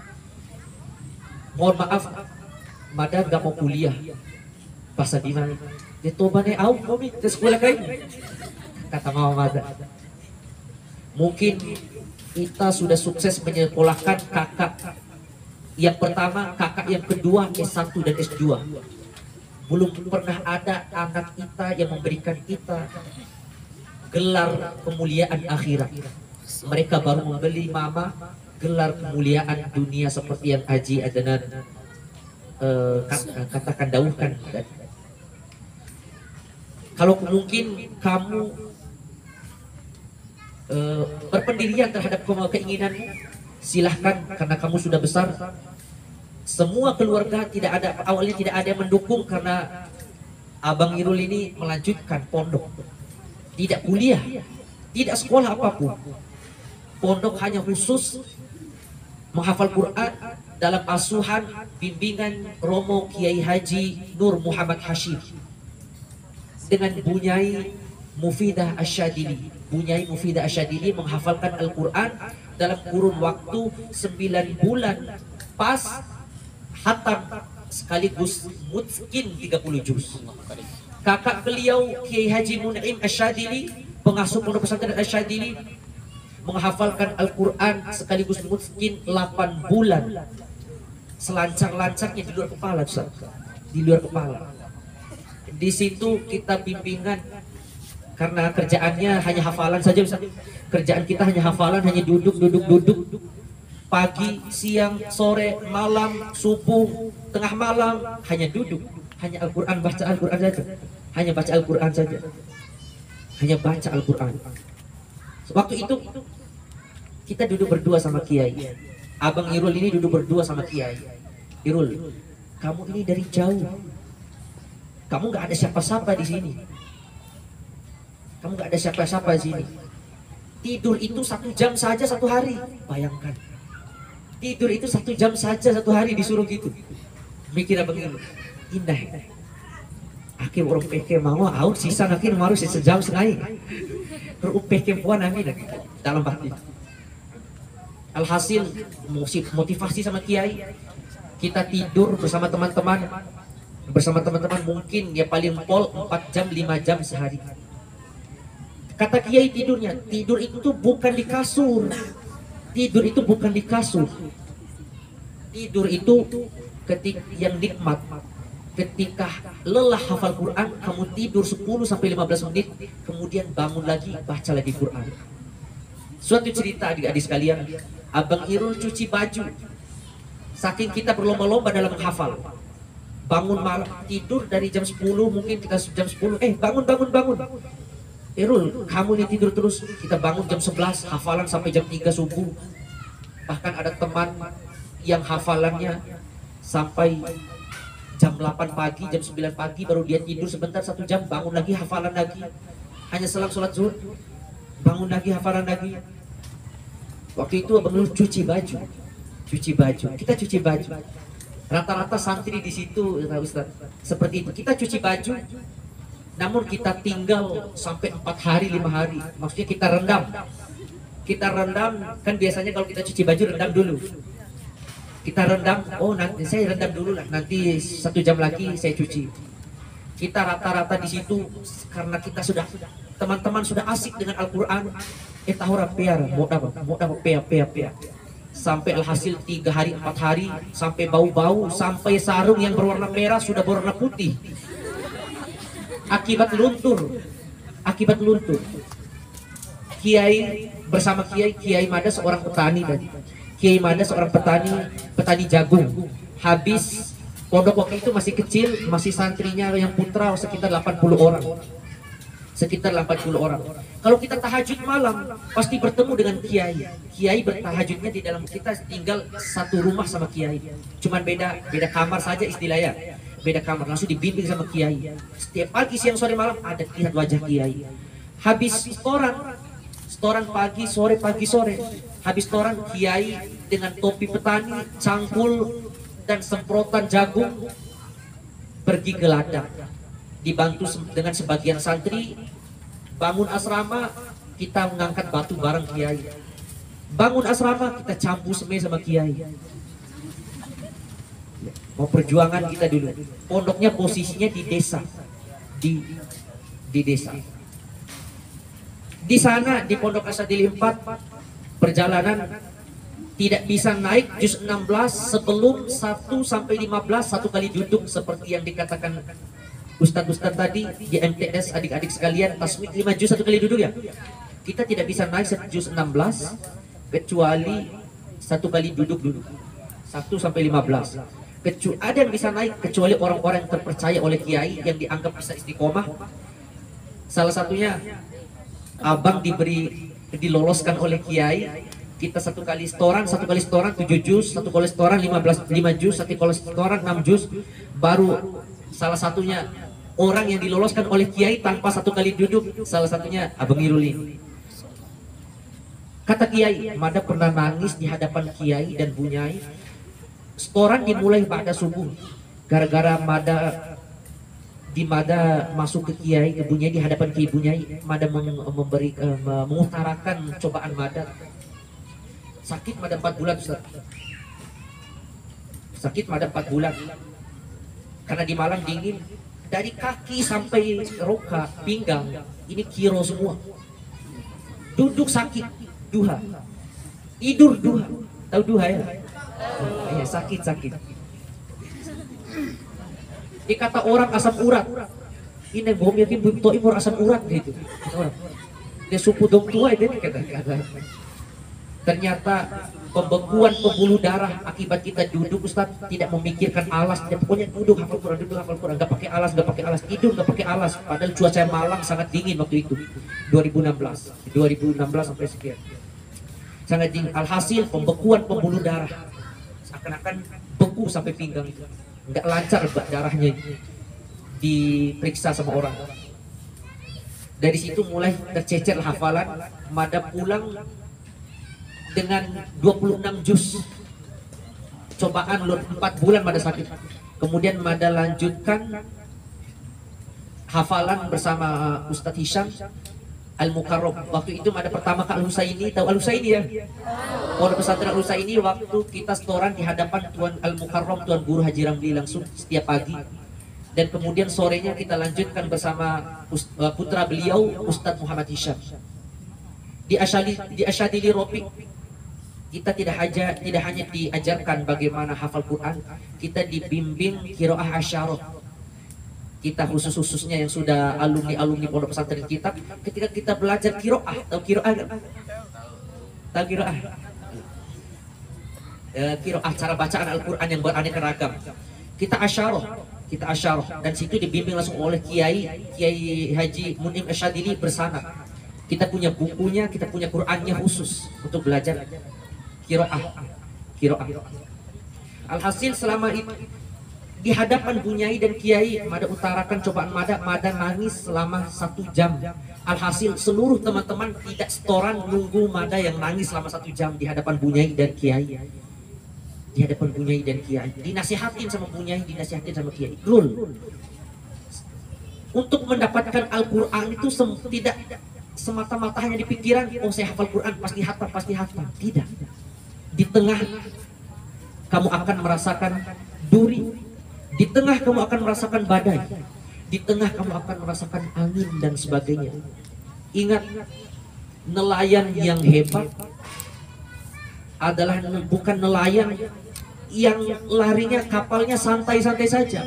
mohon maaf, Mada gak mau kuliah. Pas Bima dia tobane au mami ke sekolah kain, kata Mama Mada. Mungkin kita sudah sukses menyekolahkan kakak yang pertama, kakak yang kedua, S1 dan S2. Belum pernah ada anak kita yang memberikan kita gelar kemuliaan akhirat. Mereka baru membeli Mama gelar kemuliaan dunia seperti yang Haji Adnan katakan dauhkan. Kalau mungkin kamu berpendirian terhadap keinginanmu, silahkan, karena kamu sudah besar. Semua keluarga awalnya tidak ada yang mendukung, karena Abang Irul ini melanjutkan pondok, tidak kuliah, tidak sekolah apapun. Pondok hanya khusus menghafal Quran dalam asuhan bimbingan Romo Kiai Haji Nur Muhammad Hashim dengan Bunyai Mufidah Asyadili. Bunyai Mufidah Asyadili menghafalkan Al-Quran dalam kurun waktu 9 bulan, pas hatam sekaligus mutkin 30 juz. Kakak beliau Kiai Haji Mun'im Asyadili, pengasuh pondok pesantren Asyadili, menghafalkan Al-Quran sekaligus mutkin 8 bulan. Selancar-lancarnya di luar kepala, Ustaz. Di luar kepala. Di situ kita bimbingan, karena kerjaannya hanya hafalan saja, Ustaz. Kerjaan kita hanya hafalan, hanya duduk. Pagi, siang, sore, malam, subuh, tengah malam, hanya duduk. Hanya Al-Quran, baca Al-Quran saja. Hanya baca Al-Quran saja. Hanya baca Al-Quran. Waktu itu kita duduk berdua sama Kiai. Abang Irul ini duduk berdua sama Kiai. Irul, kamu ini dari jauh. Kamu gak ada siapa-siapa di sini. Kamu gak ada siapa-siapa di sini. Tidur itu 1 jam saja 1 hari. Bayangkan. Tidur itu 1 jam saja 1 hari disuruh gitu. Mikir Abang Irul. Indah. Akhir orang peke mau out sisa akhir maru sejam setengah. Terus peke puan amin dalam hati. Alhasil motivasi sama Kiai. Kita tidur bersama teman-teman. Mungkin ya paling pol 4 jam 5 jam sehari. Kata Kiai tidurnya, tidur itu bukan di kasur. Tidur itu bukan di kasur. Tidur itu ketika yang nikmat. Ketika lelah hafal Quran, kamu tidur 10-15 menit, kemudian bangun lagi, baca lagi Quran. Suatu cerita adik-adik sekalian, Abang Irul cuci baju. Saking kita berlomba-lomba dalam menghafal. Bangun malam, tidur dari jam 10, mungkin kita jam 10, bangun. Irul, kamu ini tidur terus. Kita bangun jam 11, hafalan sampai jam 3 subuh. Bahkan ada teman yang hafalannya sampai jam 8 pagi, jam 9 pagi baru dia tidur sebentar 1 jam, bangun lagi hafalan lagi. Hanya selang sholat zuhur, bangun lagi hafalan lagi. Waktu itu Abang Irul cuci baju. Kita cuci baju. Rata-rata santri di situ, Ustaz, seperti itu. Kita cuci baju, namun kita tinggal sampai 4 hari 5 hari. Maksudnya kita rendam. kita rendam, kan biasanya kalau kita cuci baju rendam dulu. Kita rendam, oh nanti saya rendam dulu lah, nanti 1 jam lagi saya cuci. Kita rata-rata di situ karena kita sudah, teman-teman sudah asik dengan Al-Quran. Tahu rapiar, mau dapat pea. Sampai alhasil 3 hari 4 hari, sampai bau-bau, sampai sarung yang berwarna merah sudah berwarna putih. Akibat luntur. Kiai bersama Kiai Mada seorang petani tadi. Kiai Mada seorang petani jagung. Habis pondok waktu itu masih kecil, masih santrinya yang putra sekitar 80 orang. Kalau kita tahajud malam, pasti bertemu dengan Kiai. Kiai bertahajudnya di dalam, kita tinggal satu rumah sama Kiai. Cuman beda kamar saja istilahnya. Beda kamar, langsung dibimbing sama Kiai. Setiap pagi, siang, sore, malam ada lihat wajah Kiai. Habis setoran pagi, sore, pagi, sore. Habis setoran, Kiai dengan topi petani, cangkul, dan semprotan jagung pergi ke ladang. Dibantu dengan sebagian santri, bangun asrama, kita mengangkat batu bareng Kiai. Bangun asrama, kita campu semai sama Kiai. Mau perjuangan kita dulu. Pondoknya posisinya di desa. Di desa. Di sana di Pondok Asadili 4 perjalanan tidak bisa naik juz 16 sebelum 1 sampai 15 1 kali duduk seperti yang dikatakan Ustadz tadi di MTS, adik-adik sekalian, tasmid 5 juz 1 kali duduk ya. Kita tidak bisa naik juz 16 kecuali 1 kali duduk dulu. 1 sampai 15. Ada yang bisa naik kecuali orang-orang yang terpercaya oleh Kiai yang dianggap bisa istiqomah. Salah satunya abang diloloskan oleh Kiai. Kita 1 kali setoran 7 juz, 1 kali setoran 5 juz, 1 kali setoran 6 juz. Baru salah satunya orang yang diloloskan oleh Kiai tanpa 1 kali duduk, salah satunya Abang Irul ini. Kata Kiai, Mada pernah nangis di hadapan Kiai dan Bunyai. Setoran dimulai pada subuh, gara-gara Mada masuk ke Kiai, ke Bunyai, di hadapan Kiai Bunyai. Mada mengutarakan cobaan Mada. Sakit Mada 4 bulan, Ustaz. Sakit Mada 4 bulan. Karena di Malang dingin, dari kaki sampai roka, pinggang, ini kiro semua. Duduk sakit, duha. Tidur duha. Tahu duha ya? Ya, sakit. Dikata orang asam urat. Ini bom yakin bukto imur asam urat gitu. Dia supu dong tua itu kata. Ternyata pembekuan pembuluh darah akibat kita duduk, Ustaz, tidak memikirkan alas, pokoknya duduk hafal Quran, nggak pakai alas, tidur nggak pakai alas. Padahal cuaca Malang sangat dingin waktu itu, 2016 sampai sekian, sangat dingin. Alhasil pembekuan pembuluh darah, seakan-akan beku sampai pinggang itu, nggak lancar darahnya. Diperiksa sama orang. Dari situ mulai tercecer hafalan. Mada pulang dengan 26 juz. Cobaan 4 bulan Mada sakit. Kemudian Mada lanjutkan hafalan bersama Ustadz Hisham Al-Mukarram. Waktu itu Mada pertama ke Al-Husaini. Tahu Al-Husaini ya? Pondok pesantren Al-Husaini, waktu kita setoran di hadapan Tuan Al-Mukarram, Tuan Guru Haji Ramli langsung setiap pagi. Dan kemudian sorenya kita lanjutkan bersama putra beliau Ustadz Muhammad Hisham. Di Asyadili Ropik, kita tidak hanya diajarkan bagaimana hafal Quran, kita dibimbing qiraah asyarah. Kita khususnya yang sudah alumni pondok pesantren kita, ketika kita belajar qiraah, tahu qiraah? Tahu qiraah? Qiraah, cara bacaan Al-Quran yang beraneka ragam. Kita asyarah, dan situ dibimbing langsung oleh Kiai Haji Munim Asyadili bersama. Kita punya bukunya, kita punya Qurannya khusus untuk belajar qiraah. Alhasil selama itu di hadapan Bunyai dan Kiai, Mada utarakan cobaan Mada nangis selama 1 jam. Alhasil seluruh teman-teman tidak setoran nunggu Mada yang nangis selama 1 jam di hadapan Bunyai dan Kiai. Dinasihatin sama Bunyai, dinasihatin sama Kiai. Lul, untuk mendapatkan Al-Quran itu semata-mata hanya di pikiran, oh saya hafal Quran, pasti hafal. Tidak. Di tengah kamu akan merasakan duri, di tengah kamu akan merasakan badai, di tengah kamu akan merasakan angin dan sebagainya. Ingat, nelayan yang hebat adalah bukan nelayan yang larinya kapalnya santai-santai saja,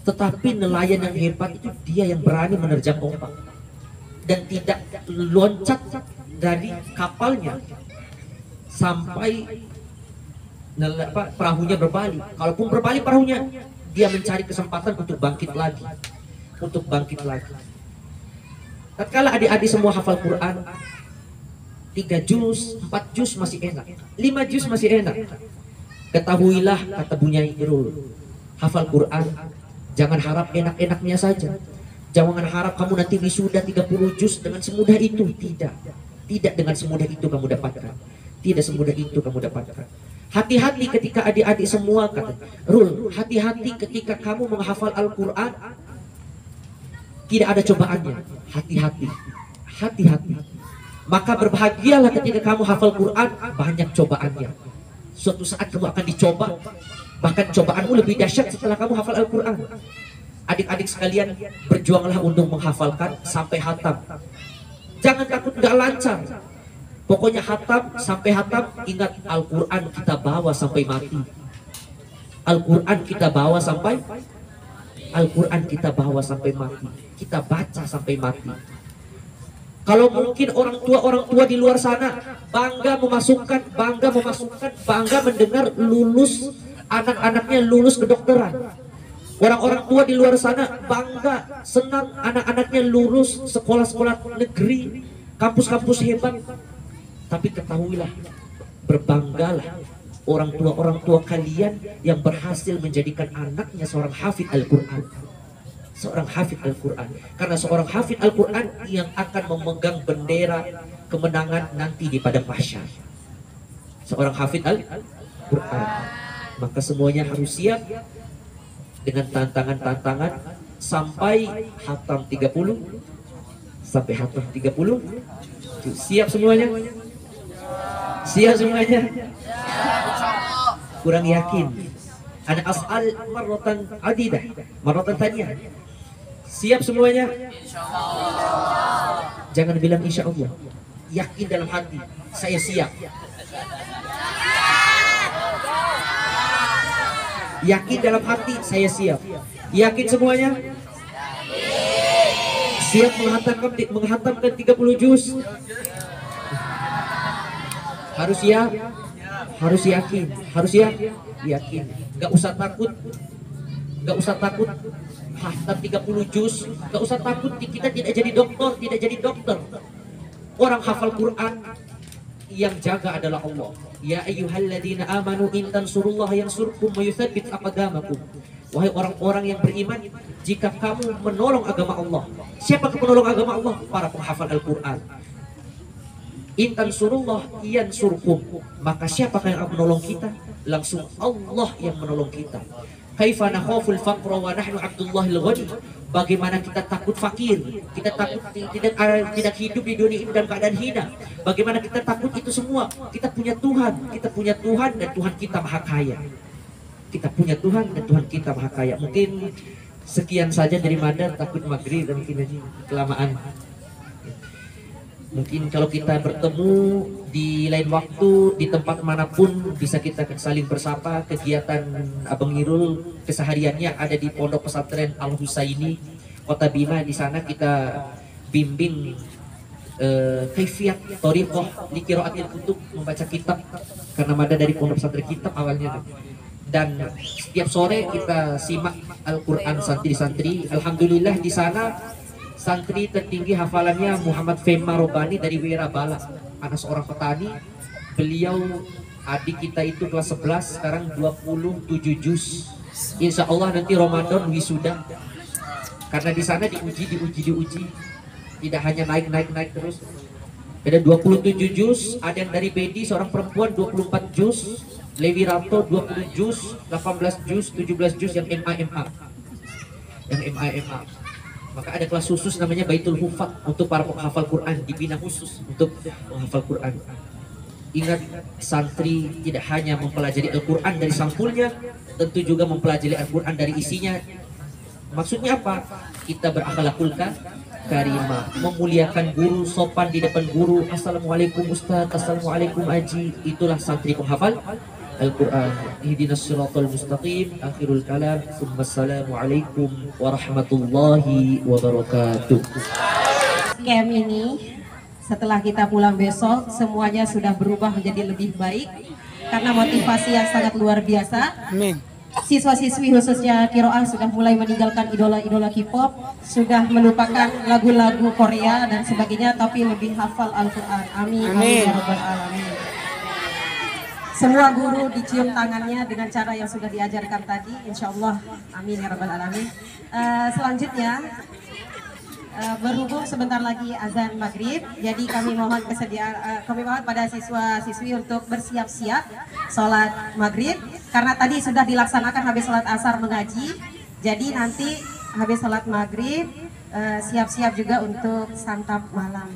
tetapi nelayan yang hebat itu dia yang berani menerjang ombak dan tidak loncat dari kapalnya sampai perahunya berbalik. Kalaupun berbalik perahunya, dia mencari kesempatan untuk bangkit lagi. Tatkala adik-adik semua hafal Quran, 3 juz, 4 juz masih enak, 5 juz masih enak. Ketahuilah, kata Bunyai Irul, hafal Quran jangan harap enak-enaknya saja. Jangan harap kamu nanti wisuda 30 juz dengan semudah itu. Tidak dengan semudah itu kamu dapatkan. Tidak semudah itu kamu dapatkan. Hati-hati ketika adik-adik semua, kata Rul, hati-hati ketika kamu menghafal Al-Quran, tidak ada cobaannya. Hati-hati. Maka berbahagialah ketika kamu hafal Quran, banyak cobaannya. Suatu saat kamu akan dicoba, bahkan cobaanmu lebih dahsyat setelah kamu hafal Al-Quran. Adik-adik sekalian, berjuanglah untuk menghafalkan sampai hatam. Jangan takut nggak lancar. Pokoknya hatam sampai hatam. Ingat, Al-Quran kita bawa sampai mati. Al-Quran kita bawa sampai mati. Kita baca sampai mati. Kalau mungkin orang tua di luar sana bangga mendengar lulus anak-anaknya lulus kedokteran. Orang-orang tua di luar sana bangga, senang anak-anaknya lulus sekolah-sekolah negeri, kampus-kampus hebat. Tapi ketahuilah, berbanggalah orang tua kalian yang berhasil menjadikan anaknya seorang hafid Al-Quran. Karena seorang hafid Al-Quran yang akan memegang bendera kemenangan nanti di padang mahsyar. Seorang hafid Al-Quran. Maka semuanya harus siap dengan tantangan-tantangan sampai hatam 30. Siap semuanya? Kurang yakin. Ana as'al marratan adidah, marratan thaniyah. Siap semuanya? Jangan bilang insya Allah. Yakin dalam hati, saya siap. Yakin dalam hati, saya siap. Yakin semuanya? Siap menghantamkan 30 juz? Harus siap, harus yakin, yakin. Gak usah takut. Hantam 30 juz, gak usah takut. Kita tidak jadi dokter. Orang hafal Quran yang jaga adalah Allah. Ya ayyuhalladzina amanu in tansurullaha yansurkum wa yutsabbit aqdamakum. Wahai orang-orang yang beriman, jika kamu menolong agama Allah, siapa penolong agama Allah? Para penghafal Al-Quran. In tansurullah yansurkum, maka siapa yang akan menolong kita? Langsung Allah yang menolong kita. Kaifa nakhaful faqra wa nahnu abdullahil ghani. Bagaimana kita takut fakir, kita takut tidak hidup di dunia ini dalam keadaan hina. Bagaimana kita takut itu semua? Kita punya Tuhan dan Tuhan kita maha kaya. Mungkin sekian saja dari Mada, takut maghrib dan mungkin kelamaan. Mungkin kalau kita bertemu di lain waktu, di tempat manapun, bisa kita saling bersapa. Kegiatan Abang Irul kesehariannya ada di Pondok Pesantren Al-Husaini, Kota Bima. Di sana kita bimbing kaifiat thoriqah li qiraatil kutub, membaca kitab, karena Mada dari Pondok Pesantren Kitab awalnya. Dan setiap sore kita simak Al-Quran santri-santri. Alhamdulillah di sana santri tertinggi hafalannya Muhammad Fema Robani dari Wirabala, anak seorang petani. Beliau adik kita itu kelas 11, sekarang 27 juz. Insya Allah nanti Ramadan wisuda. Karena di sana diuji. Tidak hanya naik terus. Ada 27 juz, ada yang dari Bedi seorang perempuan 24 juz, Lewi Rapto 20 juz, 18 juz, 17 juz yang MA. Maka ada kelas khusus namanya Baitul Hufaz untuk para penghafal Quran, dibina khusus untuk menghafal Quran. Ingat, santri tidak hanya mempelajari Al-Quran dari sampulnya, tentu juga mempelajari Al-Quran dari isinya. Maksudnya apa? Kita berakhlakul karimah, memuliakan guru, sopan di depan guru. Assalamualaikum Ustaz, Assalamualaikum Aji. Itulah santri penghafal Al-Quran. Ihdinas siratal mustaqim. Akhirul kalam. Assalamualaikum warahmatullahi wabarakatuh. Camp ini setelah kita pulang besok semuanya sudah berubah menjadi lebih baik karena motivasi yang sangat luar biasa. Amin. Siswa-siswi khususnya Kiroah sudah mulai meninggalkan idola-idola K-pop, sudah melupakan lagu-lagu Korea dan sebagainya, tapi lebih hafal Al-Quran. Amin. Amin. Ya Rabbal Alamin. Semua guru dicium tangannya dengan cara yang sudah diajarkan tadi, insya Allah. Amin ya Rabbal Alamin. Selanjutnya berhubung sebentar lagi azan maghrib, jadi kami mohon kami mohon pada siswa-siswi untuk bersiap-siap sholat maghrib, karena tadi sudah dilaksanakan habis sholat asar mengaji, jadi nanti habis sholat maghrib siap-siap juga untuk santap malam.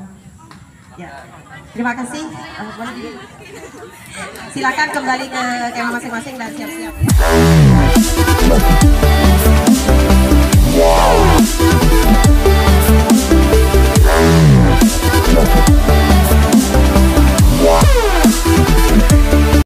Ya, terima kasih. Silakan kembali ke kemah masing-masing dan siap-siap.